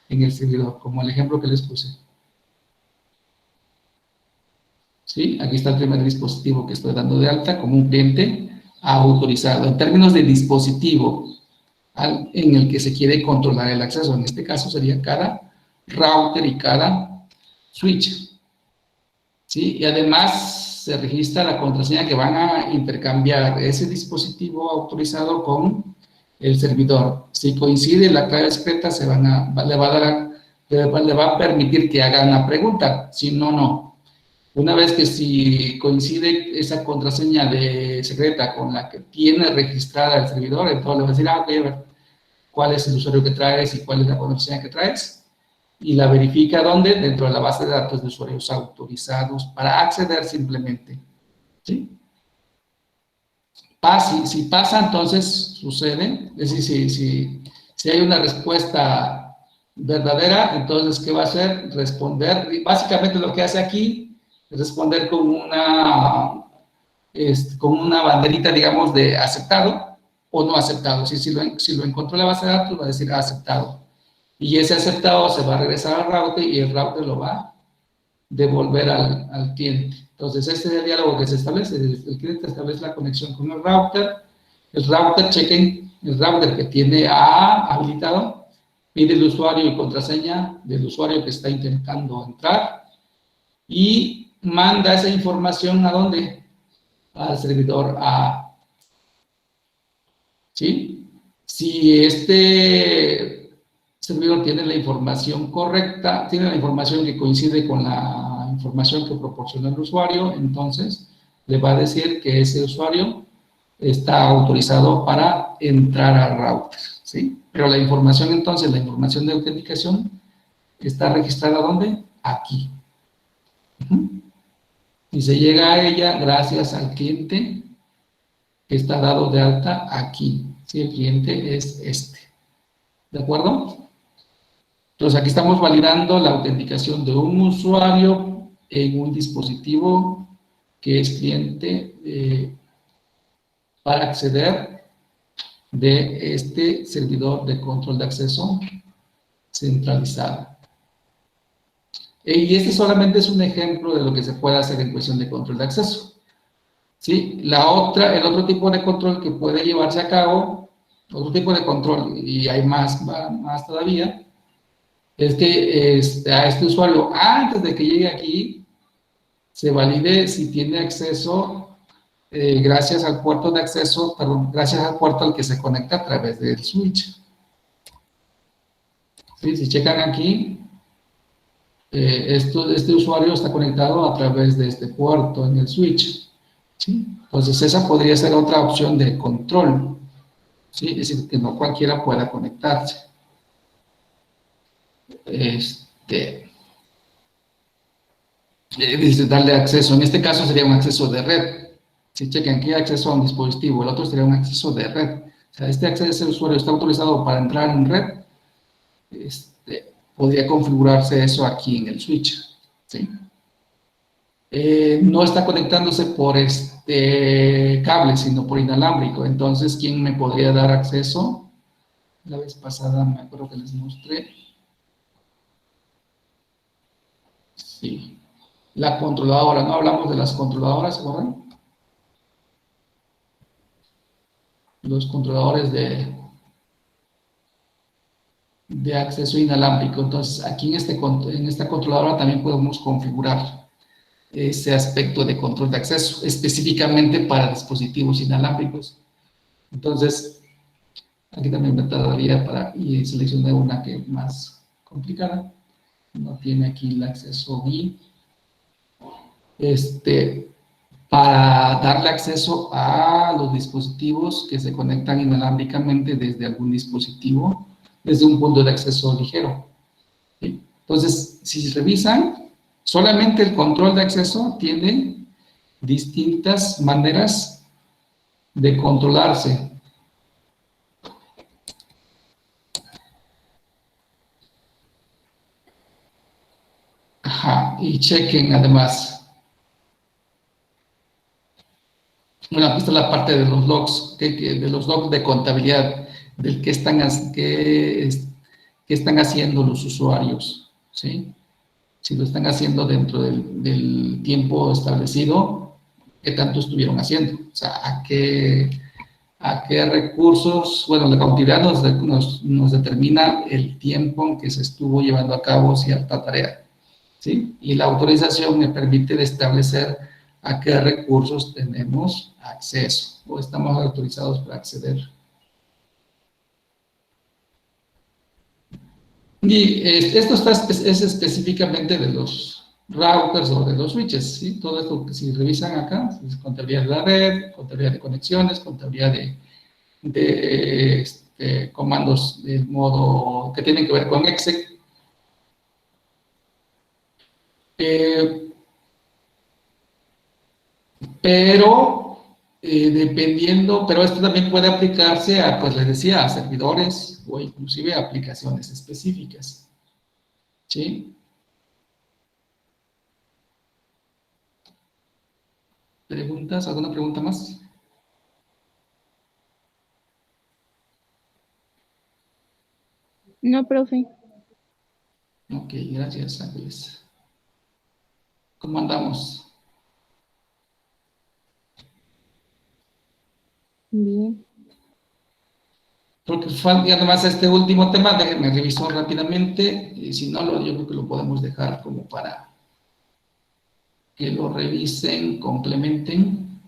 en el servidor, como el ejemplo que les puse. ¿Sí? Aquí está el primer dispositivo que estoy dando de alta como un cliente autorizado. En términos de dispositivo en el que se quiere controlar el acceso, en este caso sería cada router y cada switch. ¿Sí? Y además se registra la contraseña que van a intercambiar ese dispositivo autorizado con el servidor. Si coincide la clave secreta, le va a permitir que haga una pregunta, si no, no. Una vez que si coincide esa contraseña secreta con la que tiene registrada el servidor, entonces le va a decir, ok, a ver, cuál es el usuario que traes y cuál es la contraseña que traes, y la verifica ¿dónde? Dentro de la base de datos de usuarios autorizados para acceder simplemente. ¿Sí? Si pasa, entonces sucede, es decir, si hay una respuesta verdadera, entonces, ¿qué va a hacer? Responder, básicamente lo que hace aquí es responder con una banderita, digamos, de aceptado o no aceptado. Si lo encontró en la base de datos, va a decir aceptado. Y ese aceptado se va a regresar al router y el router lo va a devolver al cliente. Entonces, este es el diálogo que se establece. El cliente establece la conexión con el router, chequen el router que tiene A habilitado, pide el usuario y contraseña del usuario que está intentando entrar y manda esa información ¿a dónde? Al servidor A. ¿Sí? Si este servidor tiene la información correcta, tiene la información que coincide con la información que proporciona el usuario, entonces le va a decir que ese usuario está autorizado para entrar al router, ¿sí? Pero la información entonces, la información de autenticación, está registrada ¿dónde? Aquí. Y se llega a ella gracias al cliente que está dado de alta aquí. ¿Sí? El cliente es este. ¿De acuerdo? Entonces, aquí estamos validando la autenticación de un usuario en un dispositivo que es cliente para acceder de este servidor de control de acceso centralizado. Y este solamente es un ejemplo de lo que se puede hacer en cuestión de control de acceso. ¿Sí? El otro tipo de control que puede llevarse a cabo, otro tipo de control, y hay más todavía, es que a este usuario, antes de que llegue aquí, se valide si tiene acceso gracias al puerto de acceso, gracias al puerto al que se conecta a través del switch. ¿Sí? Si checan aquí, este usuario está conectado a través de este puerto en el switch. ¿Sí? Entonces, esa podría ser otra opción de control. ¿Sí? Es decir, que no cualquiera pueda conectarse. Dice darle acceso, en este caso sería un acceso de red. Si chequen aquí acceso a un dispositivo, el otro sería un acceso de red. O sea, ese usuario está autorizado para entrar en red, podría configurarse eso aquí en el switch. ¿Sí? No está conectándose por cable, sino por inalámbrico. Entonces, ¿quién me podría dar acceso? La vez pasada me acuerdo que les mostré. Sí. La controladora, ¿no? Hablamos de las controladoras, ¿se acuerdan? Los controladores de acceso inalámbrico. Entonces, aquí en esta controladora también podemos configurar ese aspecto de control de acceso, específicamente para dispositivos inalámbricos. Entonces, aquí también me tardaría y seleccioné una que es más complicada. No tiene aquí el acceso BI. Para darle acceso a los dispositivos que se conectan inalámbricamente desde algún dispositivo, desde un punto de acceso ligero. ¿Sí? Entonces, si revisan, solamente el control de acceso tiene distintas maneras de controlarse. Ajá, y chequen además. Bueno, aquí está la parte de los logs, de los logs de contabilidad, del qué están haciendo los usuarios, ¿sí? Si lo están haciendo dentro del tiempo establecido, qué tanto estuvieron haciendo, o sea, a qué recursos, bueno, la contabilidad nos determina el tiempo en que se estuvo llevando a cabo cierta tarea, ¿sí? Y la autorización me permite establecer a qué recursos tenemos acceso o estamos autorizados para acceder. Y esto es específicamente de los routers o de los switches, ¿sí? Todo esto que si revisan acá, es contabilidad de la red, contabilidad de conexiones, contabilidad de comandos de modo que tienen que ver con exec. Pero dependiendo, pero esto también puede aplicarse a, pues les decía, a servidores o inclusive a aplicaciones específicas, ¿sí? ¿Preguntas? ¿Alguna pregunta más? No, profe. Ok, gracias, Ángeles. ¿Cómo andamos? Bien. Porque falta además este último tema, déjenme revisar rápidamente, y si no, yo creo que lo podemos dejar como para que lo revisen, complementen.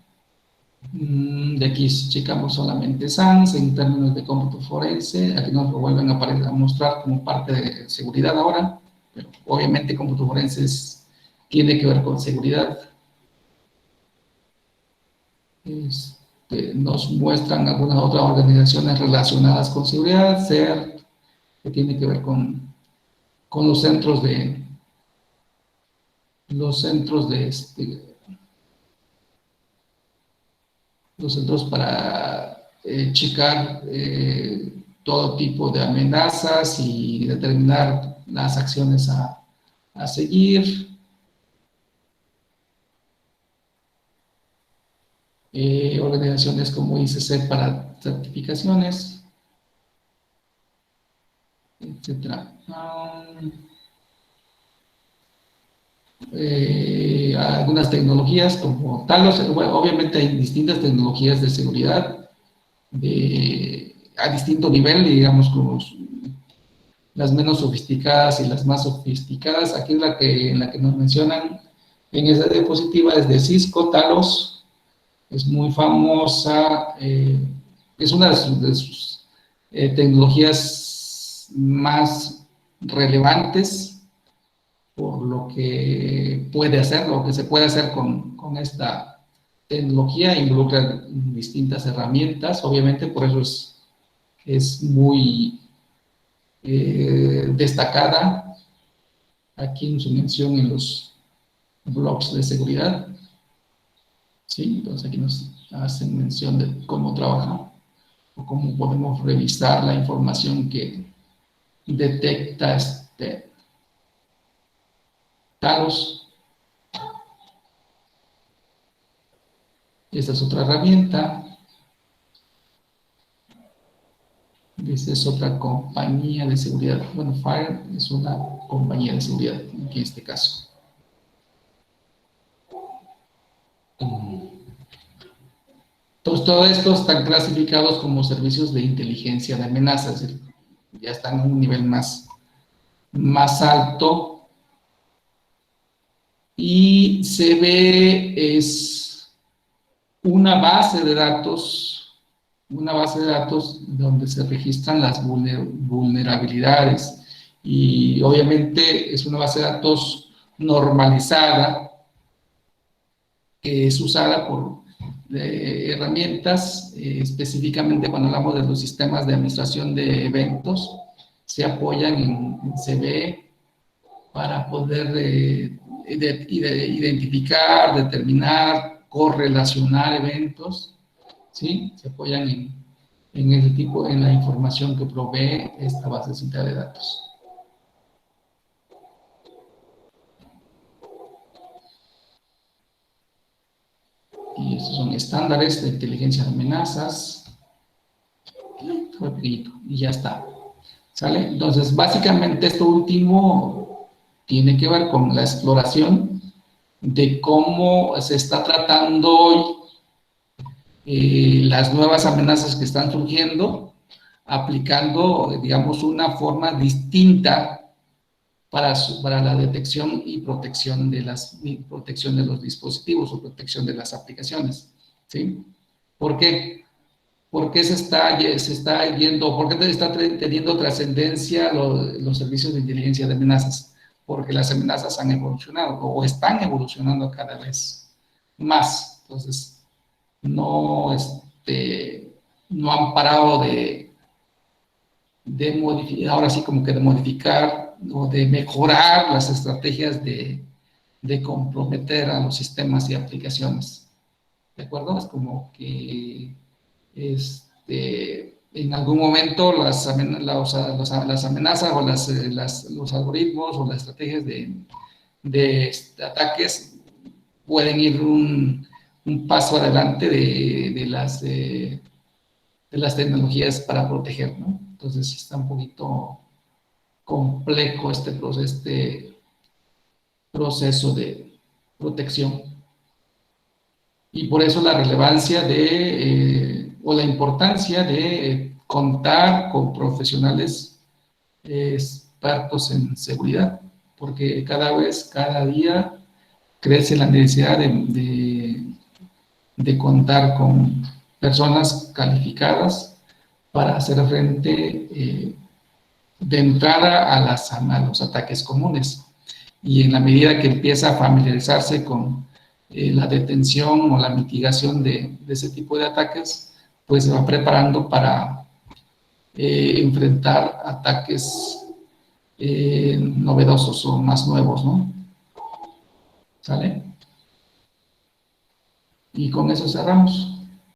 De aquí checamos solamente SANS en términos de cómputo forense, aquí nos lo vuelven a mostrar como parte de seguridad ahora, pero obviamente cómputo forense tiene que ver con seguridad. Nos muestran algunas otras organizaciones relacionadas con seguridad, CERT, que tiene que ver con los centros los centros para checar todo tipo de amenazas y determinar las acciones a seguir. Organizaciones como ICC para certificaciones, etc. Algunas tecnologías como Talos, bueno, obviamente hay distintas tecnologías de seguridad a distinto nivel, digamos, como las menos sofisticadas y las más sofisticadas. Aquí en la que nos mencionan en esa diapositiva es de Cisco, Talos, es muy famosa, es una de sus tecnologías más relevantes por lo que puede hacer, lo que se puede hacer con esta tecnología, involucra distintas herramientas, obviamente por eso es muy destacada aquí en su mención en los blogs de seguridad. Sí, entonces aquí nos hacen mención de cómo trabaja o cómo podemos revisar la información que detecta Talos. Esta es otra herramienta. Esta es otra compañía de seguridad. Bueno, FIRE es una compañía de seguridad en este caso. Entonces, todo esto están clasificados como servicios de inteligencia de amenazas. Es decir, ya están en un nivel más alto. Y se ve es una base de datos donde se registran las vulnerabilidades y obviamente es una base de datos normalizada que es usada por herramientas, específicamente cuando hablamos de los sistemas de administración de eventos, se apoyan en CVE para poder identificar, determinar, correlacionar eventos, ¿sí? Se apoyan en ese tipo, en la información que provee esta basecita de datos. Y Estos son estándares de inteligencia de amenazas. Y ya está. ¿Sale? Entonces, básicamente esto último tiene que ver con la exploración de cómo se está tratando hoy las nuevas amenazas que están surgiendo, aplicando, digamos, una forma distinta para la detección y protección de los dispositivos o protección de las aplicaciones. ¿Sí? ¿Por qué? ¿Por qué se está yendo, por qué está teniendo trascendencia los servicios de inteligencia de amenazas? Porque las amenazas han evolucionado o están evolucionando cada vez más. Entonces, no han parado de modificar, ahora sí como que de modificar o de mejorar las estrategias de comprometer a los sistemas y aplicaciones. ¿De acuerdo? Es como que en algún momento las amenazas o los algoritmos o las estrategias de ataques pueden ir un paso adelante de las tecnologías para proteger, ¿no? Entonces está un poquito complejo este proceso de protección. Y por eso la relevancia o la importancia de contar con profesionales expertos en seguridad, porque cada día crece la necesidad de contar con personas calificadas para hacer frente de entrada a los ataques comunes. Y en la medida que empieza a familiarizarse con la detención o la mitigación de ese tipo de ataques, pues se va preparando para enfrentar ataques novedosos o más nuevos, ¿no? ¿Sale? Y con eso cerramos.